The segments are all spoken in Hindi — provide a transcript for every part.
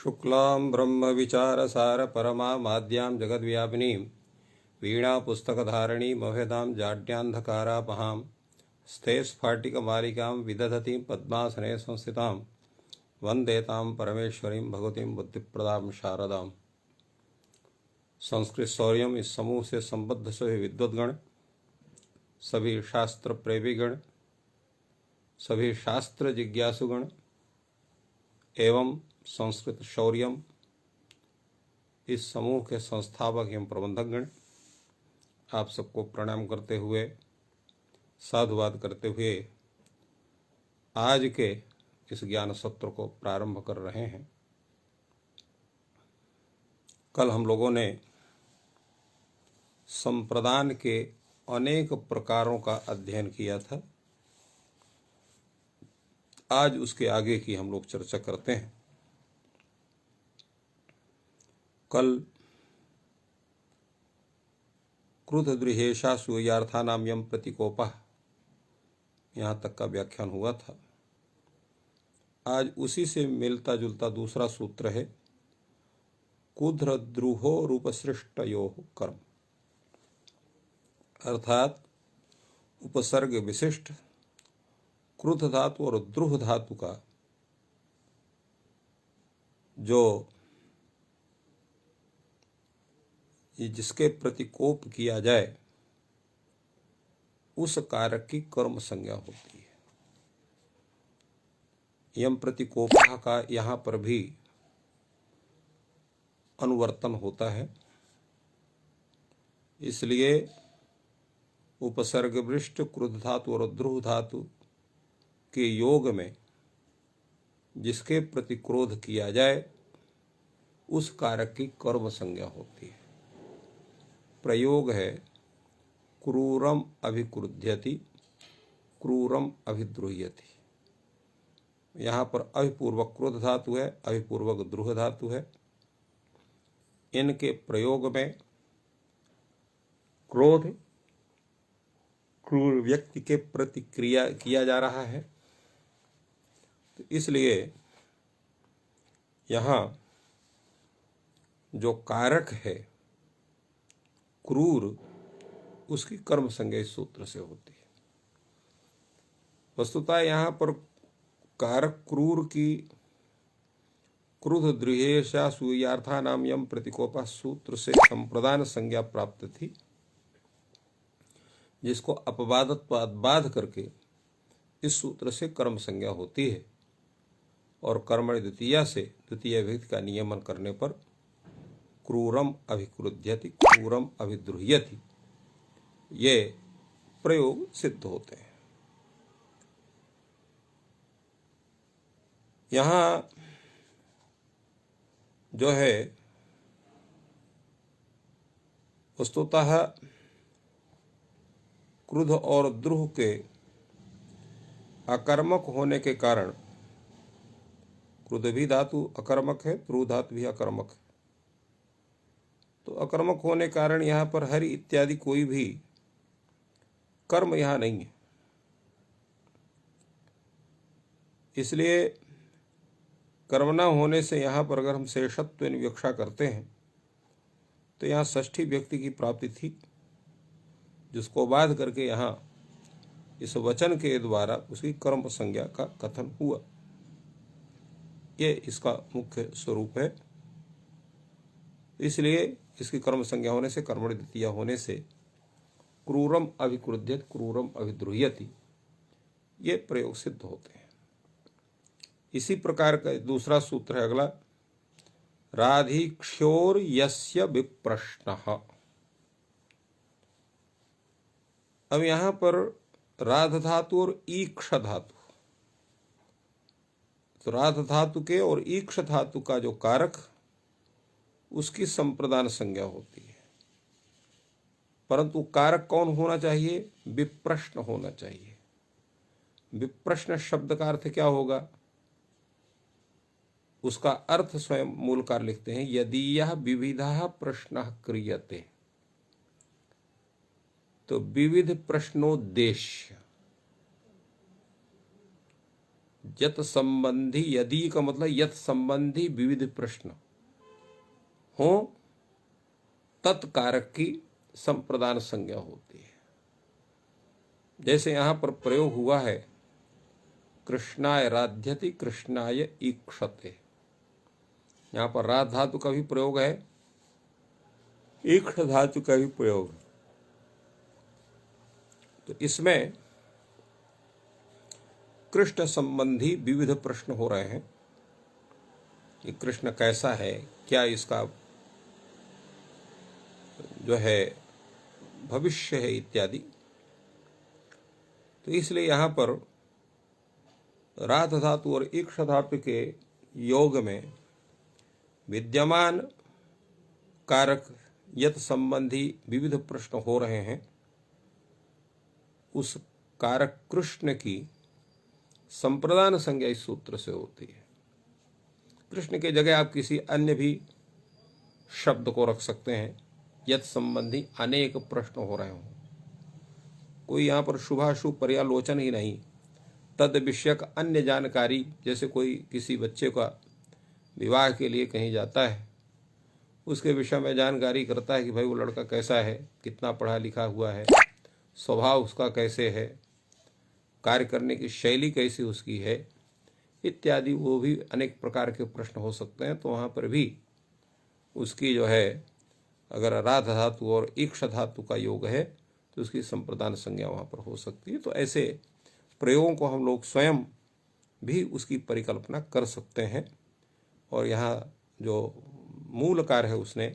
शुक्लां ब्रह्मविचारसार परमामाद्यां जगद्व्यापिनीं वीणापुस्तकधारिणीमभयदां जाड्यान्धकारापहां स्थे स्फाटिकमालिकां विदधतीं पद्मासने संस्थितां वन्दे तां परमेश्वरीं भगवतीं बुद्धिप्रदां शारदाम्। संस्कृत शौर्यम इस समूह से संबद्ध सभी विद्वद्गण, सभी शास्त्र प्रेमीगण, सभी शास्त्र जिज्ञासुगण एवं संस्कृत शौर्यम इस समूह के संस्थापक एवं प्रबंधकगण आप सबको प्रणाम करते हुए, साधुवाद करते हुए आज के इस ज्ञान सत्र को प्रारंभ कर रहे हैं। कल हम लोगों ने संप्रदान के अनेक प्रकारों का अध्ययन किया था। आज उसके आगे की हम लोग चर्चा करते हैं। कल क्रुद्ध द्रुहेशा सूयार्थानाम यम प्रतिकोपः यहाँ तक का व्याख्यान हुआ था। आज उसी से मिलता जुलता दूसरा सूत्र है कुद्र द्रुहो रूपसृष्टयो कर्म, अर्थात उपसर्ग विशिष्ट क्रुद्ध धातु और द्रुह धातु का जो जिसके प्रति कोप किया जाए उस कारक की कर्म संज्ञा होती है। यम प्रतिकोपा का यहाँ पर भी अनुवर्तन होता है, इसलिए उपसर्गवृष्ट क्रुद्ध धातु और द्रुह धातु के योग में जिसके प्रति क्रोध किया जाए उस कारक की कर्म संज्ञा होती है। प्रयोग है क्रूरम अभिक्रुध्यति क्रूरम अभिद्रुह्यति। यहाँ पर अभिपूर्वक क्रोध धातु है, अभिपूर्वक द्रुह धातु है। इनके प्रयोग में क्रोध क्रूर व्यक्ति के प्रति क्रिया किया जा रहा है, तो इसलिए यहाँ जो कारक है क्रूर, उसकी कर्म संज्ञा इस सूत्र से होती है। वस्तुतः यहाँ पर कारक क्रूर की क्रुद्ध द्रुहेशा सूयार्थानाम यम प्रतिकोपा सूत्र से संप्रदान संज्ञा प्राप्त थी, जिसको अपवादत्वाद बाध करके इस सूत्र से कर्म संज्ञा होती है। और कर्मणि द्वितीया से द्वितीय विभक्ति का नियमन करने पर क्रूरम अभिक्रुध्यति क्रूरम अभिद्रुह्यति ये प्रयोग सिद्ध होते हैं। यहाँ जो है वस्तुतः क्रुद्ध और द्रुह के अकर्मक होने के कारण, क्रुद्ध भी धातु अकर्मक है, द्रुह धातु भी अकर्मक है, तो अकर्मक होने के कारण यहाँ पर हरि इत्यादि कोई भी कर्म यहाँ नहीं है। इसलिए कर्म न होने से यहाँ पर अगर हम शेषत्व विवक्षा करते हैं तो यहाँ षष्ठी व्यक्ति की प्राप्ति थी, जिसको बाध करके यहाँ इस वचन के द्वारा उसकी कर्म संज्ञा का कथन हुआ। ये इसका मुख्य स्वरूप है। इसलिए इसकी कर्म संज्ञा होने से, कर्मणि द्वितीया होने से क्रूरम अभिक्रुध्यति क्रूरम अभिद्रुह्यति ये प्रयोग सिद्ध होते हैं। इसी प्रकार का दूसरा सूत्र है अगला राधिक्षोर यस्य विप्रश्नः। अब यहाँ पर राध धातु और ईक्ष धातु, तो राध धातु के और ईक्ष धातु का जो कारक उसकी संप्रदान संज्ञा होती है, परंतु कारक कौन होना चाहिए? विप्रश्न होना चाहिए। विप्रश्न शब्द का अर्थ क्या होगा? उसका अर्थ स्वयं मूलकार लिखते हैं यदि यह विविधा प्रश्न क्रियते, तो विविध प्रश्नोद्देश्य यत संबंधी, यदि का मतलब यत संबंधी विविध प्रश्न हो तत्कारक की संप्रदान संज्ञा होती है। जैसे यहां पर प्रयोग हुआ है कृष्णाय राध्यति कृष्णाय ईक्षते, यहां पर राध धातु का भी प्रयोग है, ईक्ष धातु का भी प्रयोग है। तो इसमें कृष्ण संबंधी विविध प्रश्न हो रहे हैं कि कृष्ण कैसा है, क्या इसका जो है भविष्य है इत्यादि। तो इसलिए यहां पर राध धातु और ईक्ष धातु के योग में विद्यमान कारक यत संबंधी विविध प्रश्न हो रहे हैं, उस कारक कृष्ण की संप्रदान संज्ञा इस सूत्र से होती है। कृष्ण के जगह आप किसी अन्य भी शब्द को रख सकते हैं, यत संबंधी अनेक प्रश्न हो रहे हों। कोई यहाँ पर शुभाशुभ पर्यालोचन ही नहीं, तद विषयक अन्य जानकारी, जैसे कोई किसी बच्चे का विवाह के लिए कहीं जाता है, उसके विषय में जानकारी करता है कि भाई वो लड़का कैसा है, कितना पढ़ा लिखा हुआ है, स्वभाव उसका कैसे है, कार्य करने की शैली कैसी उसकी है इत्यादि, वो भी अनेक प्रकार के प्रश्न हो सकते हैं। तो वहाँ पर भी उसकी जो है, अगर राध धातु और ईक्ष धातु का योग है तो उसकी संप्रदान संज्ञा वहाँ पर हो सकती है। तो ऐसे प्रयोगों को हम लोग स्वयं भी उसकी परिकल्पना कर सकते हैं। और यहाँ जो मूलकार है उसने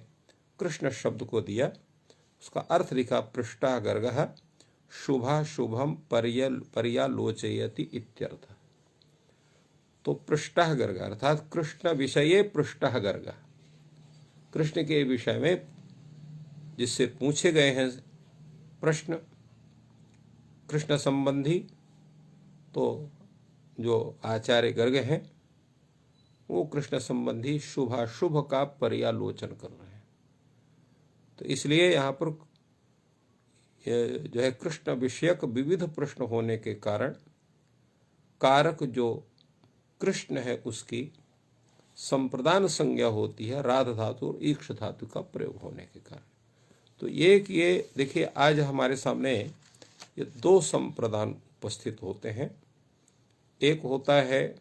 कृष्ण शब्द को दिया, उसका अर्थ लिखा पृष्ठा गर्गः शुभा शुभम पर्यालोचयति इत्यर्थ। तो पृष्ठः गर्ग अर्थात कृष्ण विषये पृष्ठः गर्ग, कृष्ण के विषय में जिससे पूछे गए हैं प्रश्न कृष्ण संबंधी, तो जो आचार्य गर्ग हैं वो कृष्ण संबंधी शुभाशुभ का पर्यालोचन कर रहे हैं। तो इसलिए यहाँ पर जो है कृष्ण विषयक विविध प्रश्न होने के कारण कारक जो कृष्ण है उसकी संप्रदान संज्ञा होती है राध धातु और ईक्ष धातु का प्रयोग होने के कारण। तो ये देखिए आज हमारे सामने ये दो संप्रदान उपस्थित होते हैं। एक होता है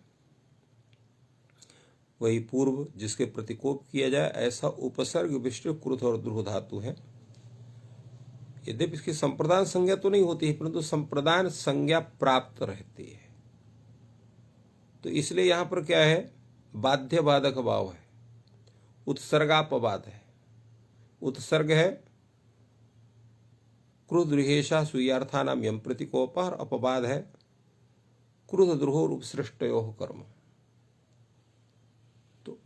वही पूर्व जिसके प्रतिकोप किया जाए, ऐसा उपसर्ग विष्णु क्रुध और द्रुह धातु है। यद्यपि इसकी संप्रदान संज्ञा तो नहीं होती है, परंतु संप्रदान संज्ञा प्राप्त रहती है। तो इसलिए यहां पर क्या है, बाध्य बाधक भाव है, उत्सर्गापवाद है। उत्सर्ग है क्रुध द्रुहेशा सुयार्थानाम यम प्रतिकोप, और अपवाद है क्रुध द्रुहो उपसृष्टयोः कर्म। तो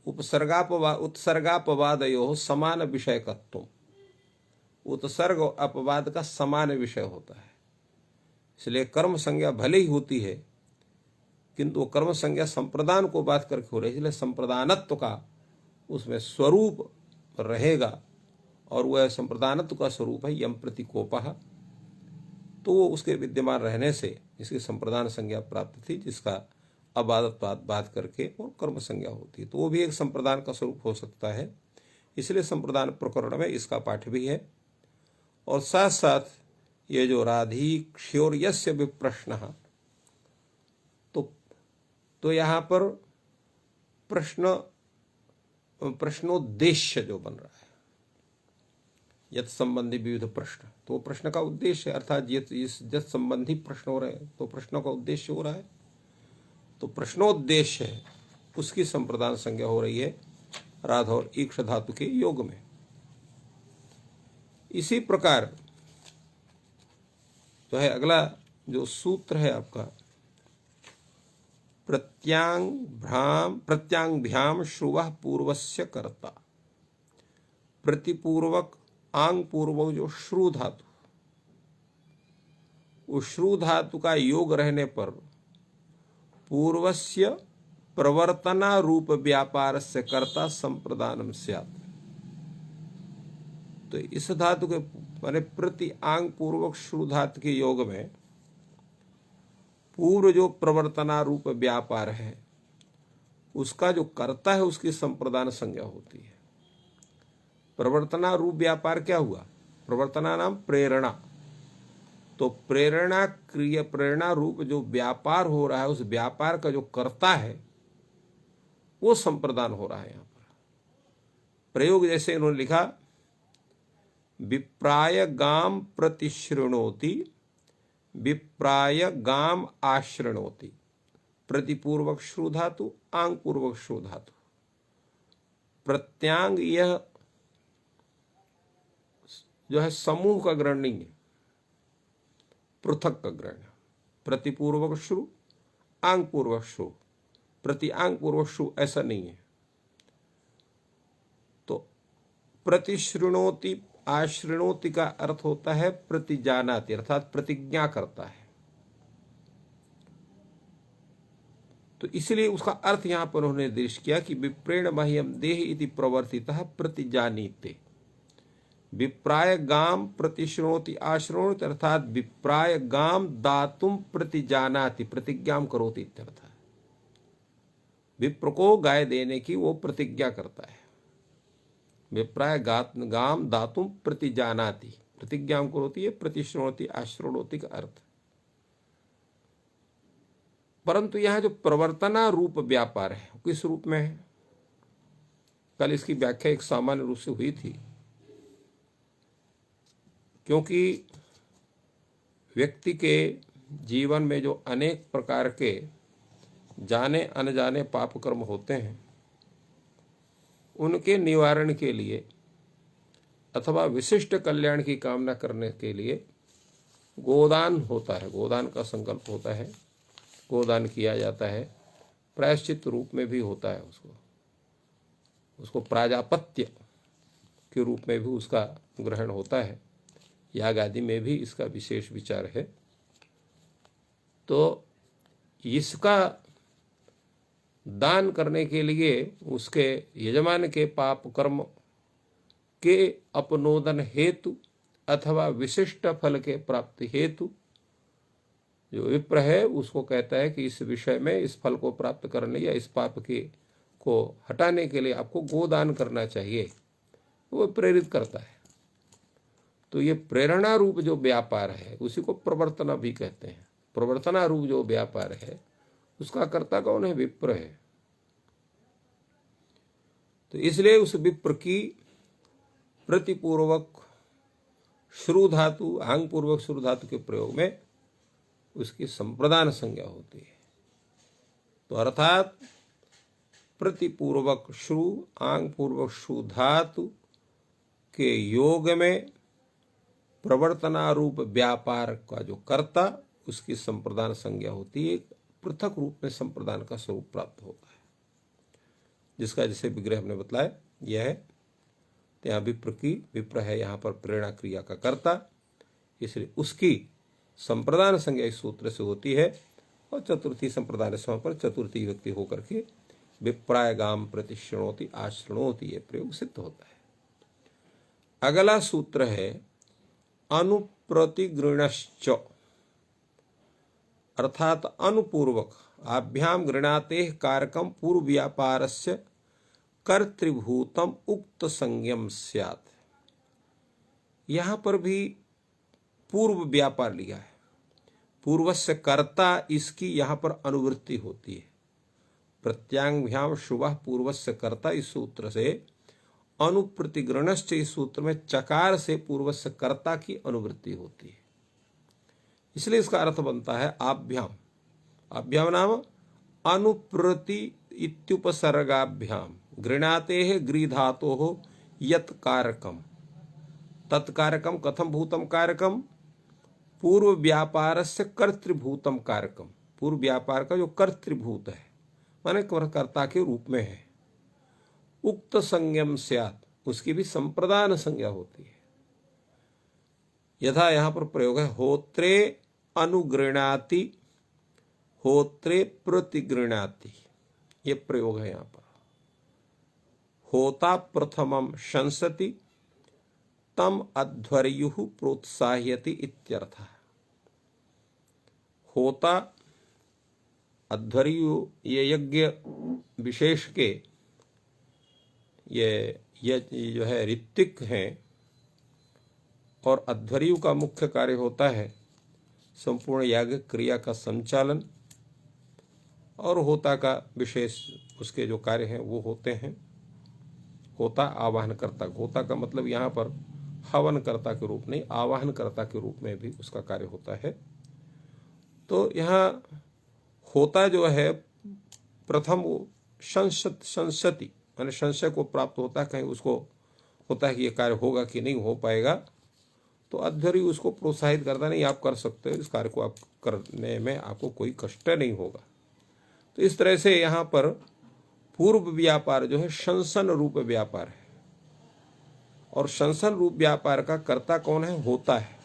उत्सर्गापवादयोः समान विषयकत्व, उत्सर्ग और अपवाद का समान विषय होता है। इसलिए कर्म संज्ञा भले ही होती है किंतु कर्म संज्ञा संप्रदान को बात करके हो रही है, इसलिए संप्रदानत्व का उसमें स्वरूप रहेगा, और वह संप्रदानत्व का स्वरूप है यम प्रतिकोपः। तो वो उसके विद्यमान रहने से इसकी संप्रदान संज्ञा प्राप्त थी, जिसका अबाधत्वाद बात करके और कर्म संज्ञा होती है। तो वो भी एक संप्रदान का स्वरूप हो सकता है, इसलिए संप्रदान प्रकरण में इसका पाठ भी है। और साथ साथ ये जो राधी क्षोर्यस्य विप्रश्नः, तो यहाँ पर प्रश्नोद्देश्य जो बन रहा है, यत संबंधी विविध प्रश्न, तो प्रश्न का उद्देश्य अर्थात यत संबंधी प्रश्न हो रहे हैं तो प्रश्नों का उद्देश्य हो रहा है। तो प्रश्नोद्देश्य है उसकी संप्रदान संज्ञा हो रही है राध और ईक्ष धातु के योग में। इसी प्रकार जो है अगला जो सूत्र है आपका, प्रत्यांभ्याम श्रुवः पूर्वस्य कर्ता, प्रतिपूर्वक आंग पूर्वक जो श्रु धातु, उस श्रु धातु का योग रहने पर पूर्वस्य प्रवर्तना रूप व्यापारस्य कर्ता संप्रदानम स्यात्। तो इस धातु के माने प्रति आंग पूर्वक श्रु धातु के योग में पूर्व जो प्रवर्तनारूप व्यापार है उसका जो कर्ता है उसकी संप्रदान संज्ञा होती है। प्रवर्तनारूप व्यापार क्या हुआ? प्रवर्तना नाम प्रेरणा। तो प्रेरणा रूप जो व्यापार हो रहा है उस व्यापार का जो कर्ता है वो संप्रदान हो रहा है। यहां पर प्रयोग जैसे इन्होंने लिखा, विप्राय गाम प्रतिशृणोति, विप्राय गाम आश्रृणोति। प्रतिपूर्वक श्रु धातु, आंग पूर्वक श्रु धातु। प्रत्यांग यह जो है समूह का ग्रहण नहीं है, पृथक का ग्रहण। प्रतिपूर्वक श्रु, आंग पूर्वक श्रु, प्रति आंग पूर्वक श्रु ऐसा नहीं है। तो प्रतिशृणोति आश्रृणोति का अर्थ होता है प्रतिजानाति, अर्थात प्रतिज्ञा करता है। तो इसलिए उसका अर्थ यहां पर उन्होंने निर्देश किया कि विप्रेण मह्यम देह इति प्रवर्तितः प्रतिजानीते। विप्राय गाम प्रतिशृणोति आश्रृणोति, अर्थात विप्राय गाम दातुम प्रतिजानाति, प्रतिज्ञाम करोति इत्यर्थ। विप्र को गाय देने की वो प्रतिज्ञा करता है। विप्राय गाम दातुम प्रतिजानाति, प्रतिज्ञाम करोति है प्रतिशृणोति आश्रृणोति का अर्थ। परंतु यहां जो प्रवर्तना रूप व्यापार है किस रूप में है? कल इसकी व्याख्या एक सामान्य रूप से हुई थी, क्योंकि व्यक्ति के जीवन में जो अनेक प्रकार के जाने अनजाने पाप कर्म होते हैं उनके निवारण के लिए अथवा विशिष्ट कल्याण की कामना करने के लिए गोदान होता है, गोदान का संकल्प होता है, गोदान किया जाता है। प्रायश्चित रूप में भी होता है, उसको प्राजापत्य के रूप में भी उसका ग्रहण होता है। याग आदि में भी इसका विशेष विचार है। तो इसका दान करने के लिए उसके यजमान के पाप कर्म के अपनोदन हेतु अथवा विशिष्ट फल के प्राप्ति हेतु जो विप्र है उसको कहता है कि इस विषय में इस फल को प्राप्त करने या इस पाप के को हटाने के लिए आपको गोदान करना चाहिए, वो प्रेरित करता है। तो ये प्रेरणा रूप जो व्यापार है उसी को प्रवर्तना भी कहते हैं। प्रवर्तना रूप जो व्यापार है उसका कर्ता कौन है? विप्र है। तो इसलिए उस विप्र की प्रतिपूर्वक श्रु धातु, आंग पूर्वक श्रु धातु के प्रयोग में उसकी संप्रदान संज्ञा होती है। तो अर्थात प्रतिपूर्वक श्रु, आंग पूर्वक श्रु धातु के योग में प्रवर्तनारूप व्यापार का जो कर्ता उसकी संप्रदान संज्ञा होती है। पृथक रूप में संप्रदान का स्वरूप प्राप्त होता है, जिसका जैसे विग्रह हमने बतलाया यह है। तो यहाँ विप्र है यहाँ पर प्रेरणा क्रिया का कर्ता, इसलिए उसकी संप्रदान संज्ञा इस सूत्र से होती है। और चतुर्थी संप्रदान समय पर चतुर्थी व्यक्ति होकर के विप्राय गाम प्रतिशृणोति आश्रृणोति ये प्रयोग सिद्ध होता है। अगला सूत्र है अनुप्रतिगृणश्च, अर्थात अनुपूर्वक आभ्याम गृणाते कारकम पूर्व व्यापारस्य कर्तृभूतम उक्त संज्ञम स्यात्। यहां पर भी पूर्व व्यापार लिया है, पूर्वस्य कर्ता इसकी यहां पर अनुवृत्ति होती है। प्रत्यांगभ्याम शुभः पूर्वस्य कर्ता इस सूत्र से, अनुप्रतिगृणश्च इस सूत्र में चकार से पूर्वस्य कर्ता की अनुवृत्ति होती है। इसलिए इसका अर्थ बनता है आभ्याम। आभ्याम नाम अनुप्रति इत्युपसर्गाभ्याम गृणाते गृधातोः यत् कारकम तत्कारकम कथम भूतम कारकम पूर्व व्यापारस्य कर्तृभूतम कारकम। पूर्व व्यापार का जो कर्तृभूत है माने कर्ता के रूप में है। उक्त संज्ञम स्यात्, उसकी भी संप्रदान संज्ञा होती है। यथा यहां पर प्रयोग है होत्रे अनुगृणाति, होत्रे प्रतिगृणाति, ये प्रयोग है यहां पर। होता प्रथमम शंसति तम अध्वर्युः प्रोत्साह्यति इत्यर्थः। होता अध्वर्यु ये यज्ञ विशेष के ये जो है ऋत्विक हैं, और अध्वर्यु का मुख्य कार्य होता है संपूर्ण याग क्रिया का संचालन, और होता का विशेष उसके जो कार्य हैं वो होते हैं होता आवाहन करता। होता का मतलब यहाँ पर हवन कर्ता के रूप नहीं, आवाहन कर्ता के रूप में भी उसका कार्य होता है। तो यहाँ होता जो है प्रथम वो संशति माने संशय को प्राप्त होता है, कहीं उसको होता है कि ये कार्य होगा कि नहीं हो पाएगा, तो अध्वर्यु उसको प्रोत्साहित करता नहीं, आप कर सकते हो, इस कार्य को आप करने में आपको कोई कष्ट नहीं होगा। तो इस तरह से यहाँ पर पूर्व व्यापार जो है शंसन रूप व्यापार है, और शंसन रूप व्यापार का कर्ता कौन है? होता है।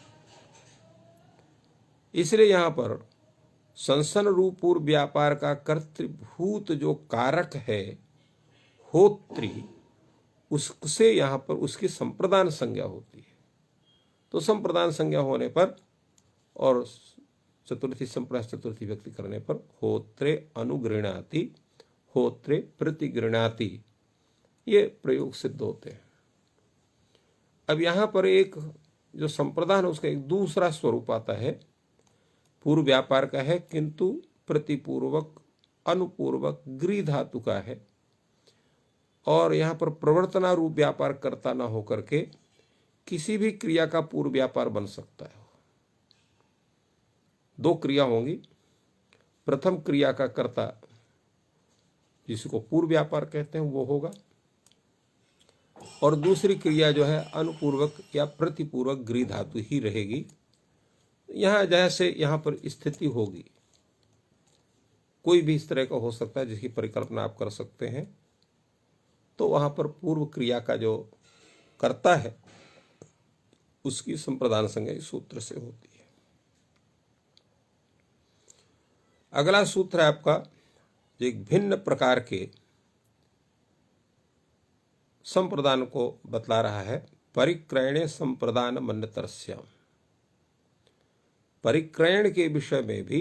इसलिए यहाँ पर शंसन रूप पूर्व व्यापार का कर्तृभूत जो कारक है होत्री, उससे यहाँ पर उसकी संप्रदान संज्ञा होती है। तो संप्रदान संज्ञा होने पर और चतुर्थी संप्रदान चतुर्थी व्यक्ति करने पर होत्रे अनुगृणाति, होत्रे प्रतिगृणाति, ये प्रयोग सिद्ध होते हैं। अब यहाँ पर एक जो संप्रदान है उसका एक दूसरा स्वरूप आता है, पूर्व व्यापार का है किंतु प्रतिपूर्वक अनुपूर्वक गृह धातु का है, और यहाँ पर प्रवर्तना रूप व्यापार करता न होकर के किसी भी क्रिया का पूर्व व्यापार बन सकता है। दो क्रिया होंगी, प्रथम क्रिया का कर्ता जिसको पूर्व व्यापार कहते हैं वो होगा, और दूसरी क्रिया जो है अनुपूर्वक या प्रतिपूर्वक गृह धातु ही रहेगी। यहाँ जैसे यहाँ पर स्थिति होगी, कोई भी इस तरह का हो सकता है जिसकी परिकल्पना आप कर सकते हैं, तो वहाँ पर पूर्व क्रिया का जो कर्ता है उसकी संप्रदान संज्ञा इस सूत्र से होती है। अगला सूत्र है आपका एक भिन्न प्रकार के संप्रदान को बतला रहा है, परिक्रयणे संप्रदान मन्यतरस्याम। परिक्रयण के विषय में भी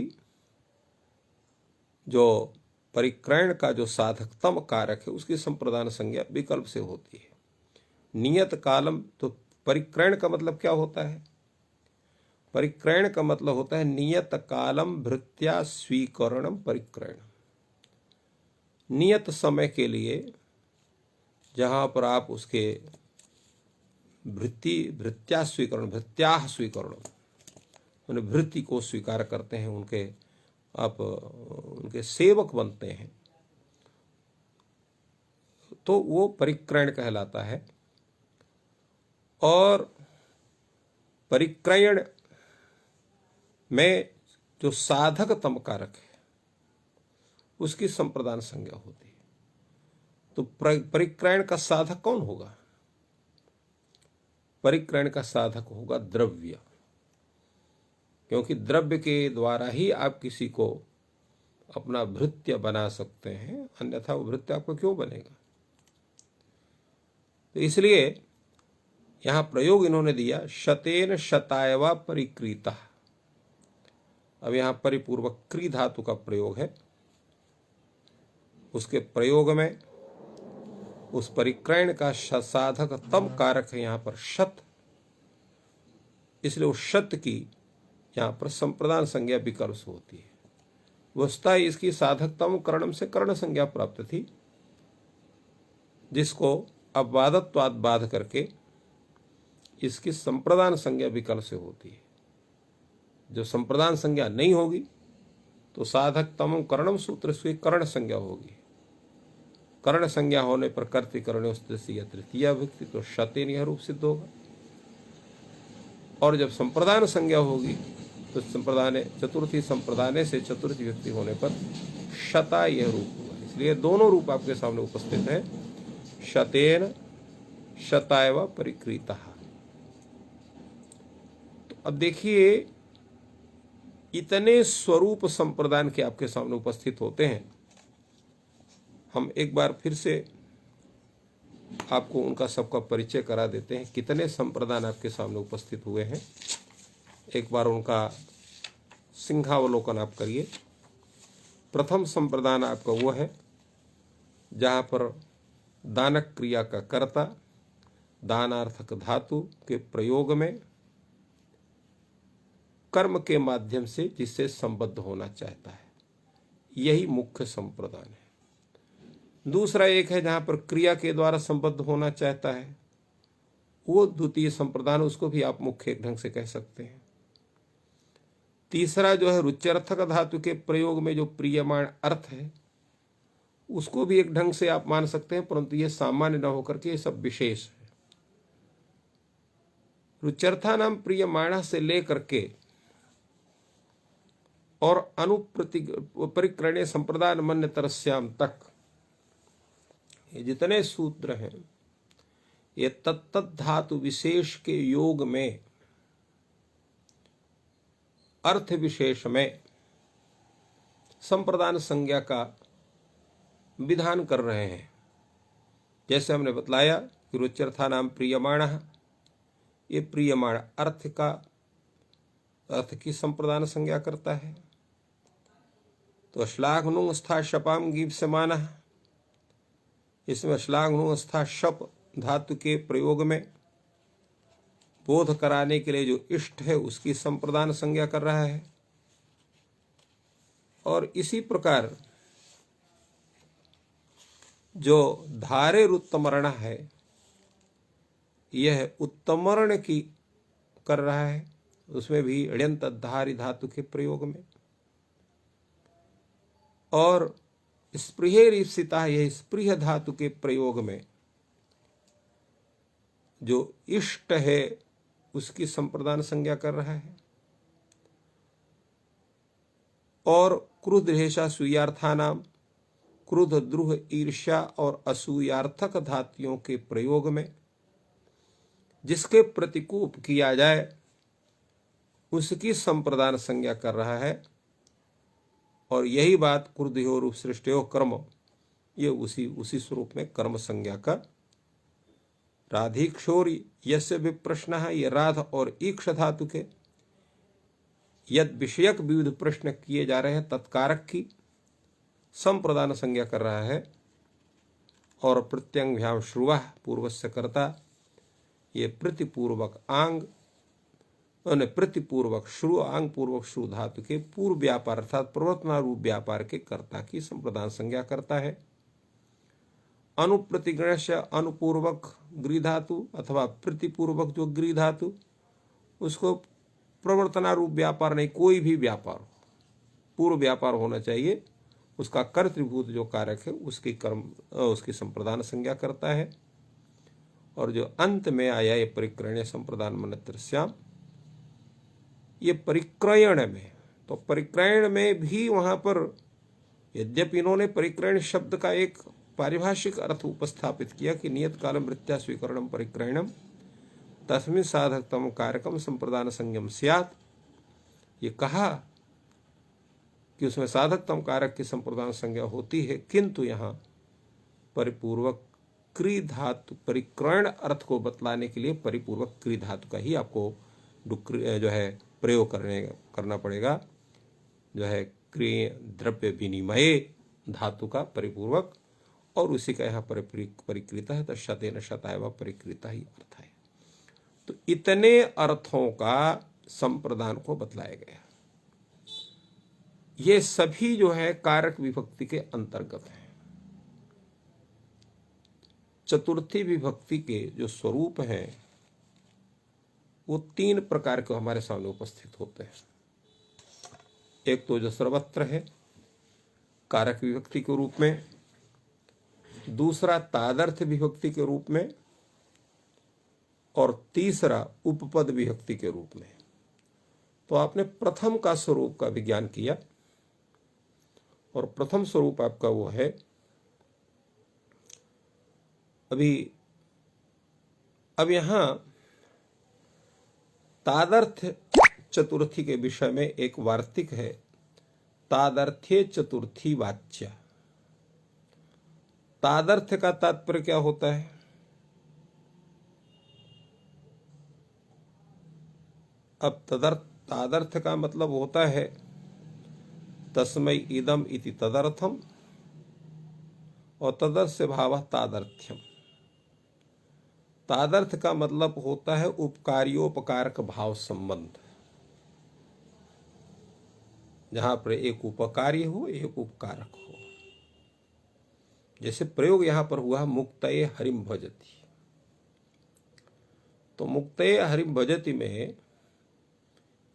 जो परिक्रयण का जो साधकतम कारक है उसकी संप्रदान संज्ञा विकल्प से होती है। नियत कालम, तो परिक्रयण का मतलब क्या होता है? परिक्रयण का मतलब होता है नियत कालम भृत्या स्वीकरणम परिक्रयण। नियत समय के लिए जहां पर आप उसके भृत्या स्वीकरण मैंने भृत्ति को स्वीकार करते हैं, उनके आप उनके सेवक बनते हैं, तो वो परिक्रयण कहलाता है। और परिक्रयण में जो साधकतम कारक है उसकी संप्रदान संज्ञा होती है। तो परिक्रयण का साधक कौन होगा? परिक्रयण का साधक होगा द्रव्य, क्योंकि द्रव्य के द्वारा ही आप किसी को अपना भृत्य बना सकते हैं, अन्यथा वो भृत्य आपको क्यों बनेगा? तो इसलिए यहां प्रयोग इन्होंने दिया शतेन शतायवा परिक्रीता। अब यहां परिपूर्वक क्री धातु का प्रयोग है, उसके प्रयोग में उस परिक्रयण का साधक तम कारक है यहाँ पर शत, इसलिए उस शत की यहाँ पर संप्रदान संज्ञा विकल्प होती है। वस्तुतः इसकी साधकतम कर्णम से कर्ण संज्ञा प्राप्त थी, जिसको अपवादत्वाद बाध करके इसकी संप्रदान संज्ञा विकल्प से होती है। जो संप्रदान संज्ञा नहीं होगी तो साधकतम कर्णम सूत्र से कर्ण संज्ञा होगी। कर्ण संज्ञा होने पर कर्तिकर्ण तृतीया विभक्ति, तो शतेन यह रूप सिद्ध होगा। और जब संप्रदान संज्ञा होगी तो संप्रदान चतुर्थी संप्रदाने से चतुर्थी विभक्ति होने पर शता यह रूप होगा। इसलिए दोनों रूप आपके सामने उपस्थित है, शतेन शतायव परिक्रीता। तो अब देखिए इतने स्वरूप संप्रदान के आपके सामने उपस्थित होते हैं। हम एक बार फिर से आपको उनका सबका परिचय करा देते हैं, कितने संप्रदान आपके सामने उपस्थित हुए हैं। एक बार उनका सिंहावलोकन आप करिए। प्रथम संप्रदान आपका वो है जहाँ पर दानक क्रिया का कर्ता दानार्थक धातु के प्रयोग में कर्म के माध्यम से जिससे संबद्ध होना चाहता है, यही मुख्य संप्रदान है। दूसरा एक है जहाँ पर क्रिया के द्वारा संबद्ध होना चाहता है, वो द्वितीय संप्रदान, उसको भी आप मुख्य एक ढंग से कह सकते हैं। तीसरा जो है रुच्यर्थक धातु के प्रयोग में जो प्रियमाण अर्थ है, उसको भी एक ढंग से आप मान सकते हैं, परंतु ये सामान्य न होकर के ये सब विशेष है। रुच्यर्था नाम प्रियमाण से लेकर के और अनुपरिक्रणे संप्रदान मन्य तरस्याम तक ये जितने सूत्र हैं, ये तत्त धातु विशेष के योग में अर्थ विशेष में संप्रदान संज्ञा का विधान कर रहे हैं। जैसे हमने बतलाया कि रुच्यर्था नाम प्रियमाण, ये प्रियमाण अर्थ की संप्रदान संज्ञा करता है। तो श्लाघनु स्था शपाम गीप समान, इसमें श्लाघनु स्था शप धातु के प्रयोग में बोध कराने के लिए जो इष्ट है उसकी संप्रदान संज्ञा कर रहा है। और इसी प्रकार जो धारे उत्तमरण है, यह उत्तमरण की कर रहा है, उसमें भी ऋण्यंत धारी धातु के प्रयोग में। और स्पृहे रीप्सिता, यह स्पृह धातु के प्रयोग में जो इष्ट है उसकी संप्रदान संज्ञा कर रहा है। और क्रुद्ध रेशा सूयार्थानाम, क्रुद्ध द्रुह ईर्ष्या और असूयार्थक धातुओं के प्रयोग में जिसके प्रतिकूप किया जाए उसकी संप्रदान संज्ञा कर रहा है। और यही बात क्रुद्धयो रूप सृष्टयो कर्म, ये उसी स्वरूप में कर्म संज्ञा का। राधिक्षोर यस्य विप्रश्न है, ये राध और ईक्ष धातु के यद विषयक विविध प्रश्न किए जा रहे हैं तत्कारक की संप्रदान संज्ञा कर रहा है। और प्रत्यंग्भ्याम श्रुवा पूर्वस्य कर्ता, ये प्रतिपूर्वक आंग प्रतिपूर्वक श्रु आंग पूर्वक श्रु धातु के पूर्व व्यापार अर्थात प्रवर्तनारूप व्यापार के कर्ता की संप्रदान संज्ञा करता है। अनुप्रतिगणस्य अनुपूर्वक गृह धातु अथवा प्रतिपूर्वक जो गृह धातु, उसको प्रवर्तनारूप व्यापार नहीं, कोई भी व्यापार पूर्व व्यापार होना चाहिए, उसका कर्तृभूत जो कारक है उसकी संप्रदान संज्ञा करता है। और जो अंत में आया ये परिक्रय संप्रदान मनत्रस्याम, ये परिक्रयण में, तो परिक्रयण में भी वहां पर यद्यपि इन्होंने परिक्रयण शब्द का एक पारिभाषिक अर्थ उपस्थापित किया कि नियत कालम वृत्त्या स्वीकरणम परिक्रयणम तस्मिन् साधकतम कारकम संप्रदान संज्ञम स्यात्, ये कहा कि उसमें साधकतम कारक की संप्रदान संज्ञा होती है, किंतु यहाँ परिपूर्वक क्री धातु परिक्रयण अर्थ को बतलाने के लिए परिपूर्वक क्री धातु का ही आपको जो है प्रयोग करना पड़ेगा, जो है क्रिय द्रव्य विनिमय धातु का परिपूर्वक, और उसी का यहाँ परिकृत है, तो शतेन शताय व परिकृता ही अर्थ है। तो इतने अर्थों का संप्रदान को बतलाया गया। ये सभी जो है कारक विभक्ति के अंतर्गत है। चतुर्थी विभक्ति के जो स्वरूप हैं वो तीन प्रकार के हमारे सामने उपस्थित होते हैं। एक तो जो सर्वत्र है कारक विभक्ति के रूप में, दूसरा तादर्थ विभक्ति के रूप में, और तीसरा उपपद विभक्ति के रूप में। तो आपने प्रथम का स्वरूप का विज्ञान किया, और प्रथम स्वरूप आपका वो है, अब यहां तादर्थ चतुर्थी के विषय में एक वार्तिक है, तादर्थ्य चतुर्थी वाच्य। तादर्थ का तात्पर्य क्या होता है? अब तादर्थ का मतलब होता है तस्मै इदम इति तदर्थम और तदस्य भाव तादर्थ्यम। तादर्थ का मतलब होता है उपकारियोपकारक भाव संबंध, जहां पर एक उपकार्य हो एक उपकारक हो। जैसे प्रयोग यहां पर हुआ मुक्तये हरिम भजति, तो मुक्तये हरिम भजति में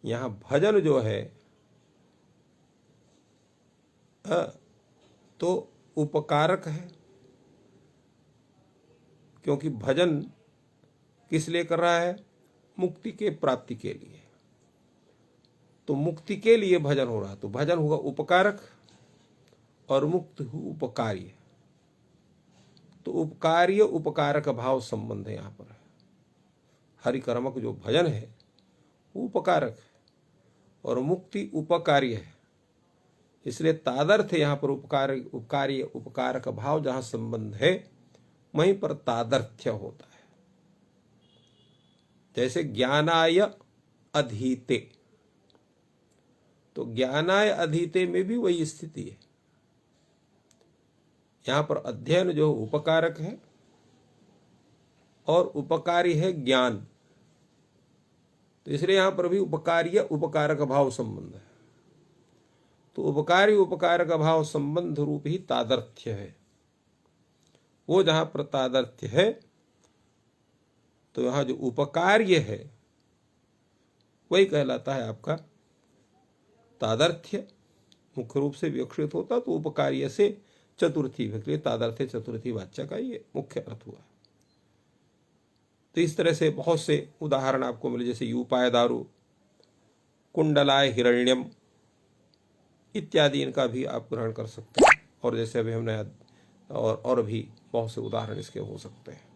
यहां भजन जो है तो उपकारक है, क्योंकि भजन किस लिए कर रहा है? मुक्ति के प्राप्ति के लिए। तो मुक्ति के लिए भजन हो रहा, तो भजन होगा उपकारक और मुक्त उपकार्य। तो उपकार्य उपकारक भाव संबंध है यहां पर। हरिकर्मक जो भजन है वो उपकारक है और मुक्ति उपकार्य है, इसलिए तादर्थ यहां पर उपकार्य उपकारक भाव जहां संबंध है वहीं पर तादर्थ्य होता है। जैसे ज्ञानाय अधीते, तो ज्ञानाय अधीते में भी वही स्थिति है। यहां पर अध्ययन जो उपकारक है और उपकारी है ज्ञान, तो इसलिए यहां पर भी उपकार्य उपकारक भाव संबंध है। तो उपकारी उपकारक भाव संबंध रूप ही तादर्थ्य है। वो जहां पर तादर्थ्य है तो यहां जो उपकार्य है वही कहलाता है आपका तादर्थ्य। मुख्य रूप से विवक्षित होता तो उपकार्य से चतुर्थी विभक्ति, तादर्थ्य चतुर्थी वाच्य का ये मुख्य अर्थ हुआ। तो इस तरह से बहुत से उदाहरण आपको मिले, जैसे यूपाय दारु, कुंडलाय हिरण्यम इत्यादि, इनका भी आप ग्रहण कर सकते हैं। और जैसे अभी हमने और भी बहुत से उदाहरण इसके हो सकते हैं।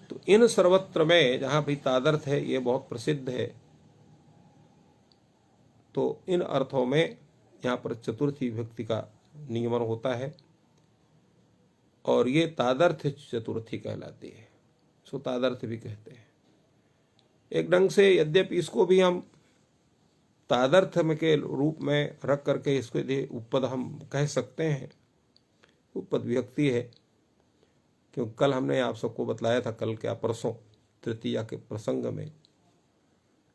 तो इन सर्वत्र में जहां भी तादर्थ है ये बहुत प्रसिद्ध है, तो इन अर्थों में यहां पर चतुर्थी विभक्ति का नियमन होता है और ये तादर्थ चतुर्थी कहलाती है। सो तादर्थ भी कहते हैं। एक ढंग से यद्यपि इसको भी हम तादर्थ में के रूप में रख करके इसको उपपद हम कह सकते हैं, उपपद विभक्ति है, क्योंकि कल हमने आप सबको बतलाया था, कल क्या परसों तृतीया के प्रसंग में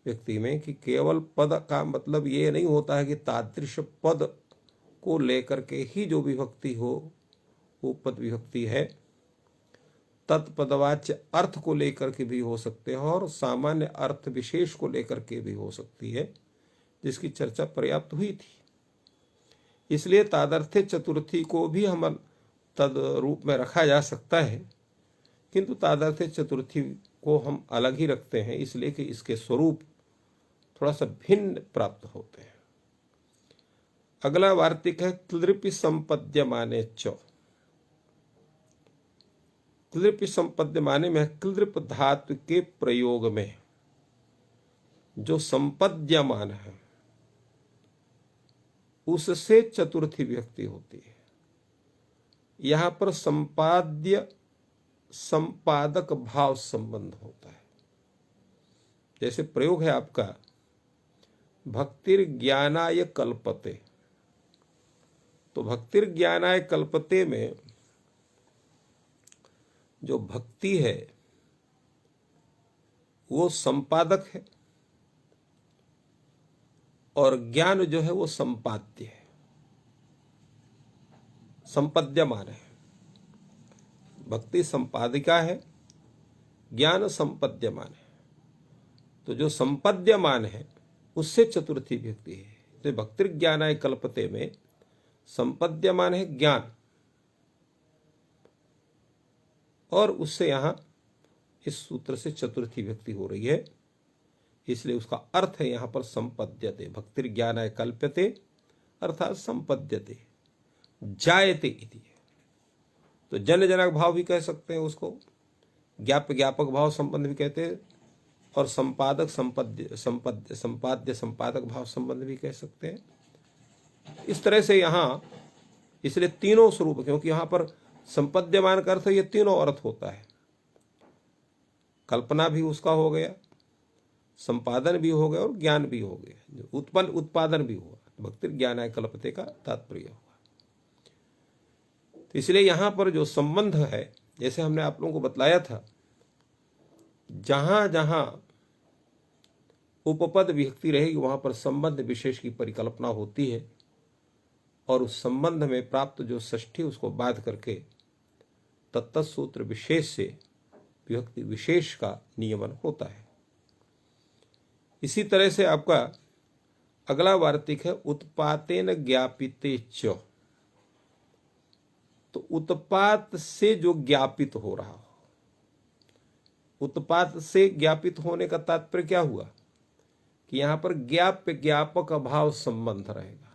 व्यक्ति में, कि केवल पद का मतलब ये नहीं होता है कि तादृश पद को लेकर के ही जो विभक्ति हो वो पद विभक्ति है। तत्पदवाच्य अर्थ को लेकर के भी हो सकते हैं और सामान्य अर्थ विशेष को लेकर के भी हो सकती है, जिसकी चर्चा पर्याप्त हुई थी। इसलिए तादर्थे चतुर्थी को भी हम तद रूप में रखा जा सकता है, किंतु तादर्थे चतुर्थी को हम अलग ही रखते हैं, इसलिए कि इसके स्वरूप थोड़ा सा भिन्न प्राप्त होते हैं। अगला वार्तिक है क्लृपि संपद्यमाने च। क्लृपि संपद्यमाने में क्लृप धातु के प्रयोग में जो संपद्यमान है उससे चतुर्थी विभक्ति होती है। यहां पर संपाद्य संपादक भाव संबंध होता है। जैसे प्रयोग है आपका भक्तिर्ज्ञानाय कल्पते, तो भक्तिर्ज्ञानाय कल्पते में जो भक्ति है वो संपादक है और ज्ञान जो है वो संपाद्य है, संपद्यमान है। भक्ति संपादिका है, ज्ञान संपद्यमान है। तो जो संपद्यमान है उससे चतुर्थी विभक्ति है। तो भक्तिर्ज्ञानाय कल्पते में संपद्यमान है ज्ञान, और उससे यहां इस सूत्र से चतुर्थी विभक्ति हो रही है, इसलिए उसका अर्थ है यहां पर संपद्यते। भक्तिर्ज्ञानाय कल्प्यते अर्थात संपद्यते, जायते इति। तो जन जनक भाव भी कह सकते हैं उसको, ज्ञाप्य ज्ञापक भाव संबंध भी कहते हैं, और संपादक संपाद्य संपादक भाव संबंध भी कह सकते हैं। इस तरह से यहां इसलिए तीनों स्वरूप, क्योंकि यहां पर संपद्यमान का अर्थ ये तीनों अर्थ होता है। कल्पना भी उसका हो गया, संपादन भी हो गया और ज्ञान भी हो गया, उत्पन्न उत्पादन भी हुआ। भक्ति ज्ञानाय कल्पते का तात्पर्य हुआ। तो इसलिए यहां पर जो संबंध है, जैसे हमने आप लोगों को बतलाया था, जहां जहां उपपद विभक्ति रहेगी वहां पर संबंध विशेष की परिकल्पना होती है, और उस संबंध में प्राप्त जो षष्ठी उसको बाध करके तत्त सूत्र विशेष से विभक्ति विशेष का नियमन होता है। इसी तरह से आपका अगला वार्तिक है उत्पातेन ज्ञापिते च। तो उत्पात से जो ज्ञापित हो रहा हो, उत्पात से ज्ञापित होने का तात्पर्य क्या हुआ कि यहां पर ज्ञाप्य ज्ञापक अभाव संबंध रहेगा।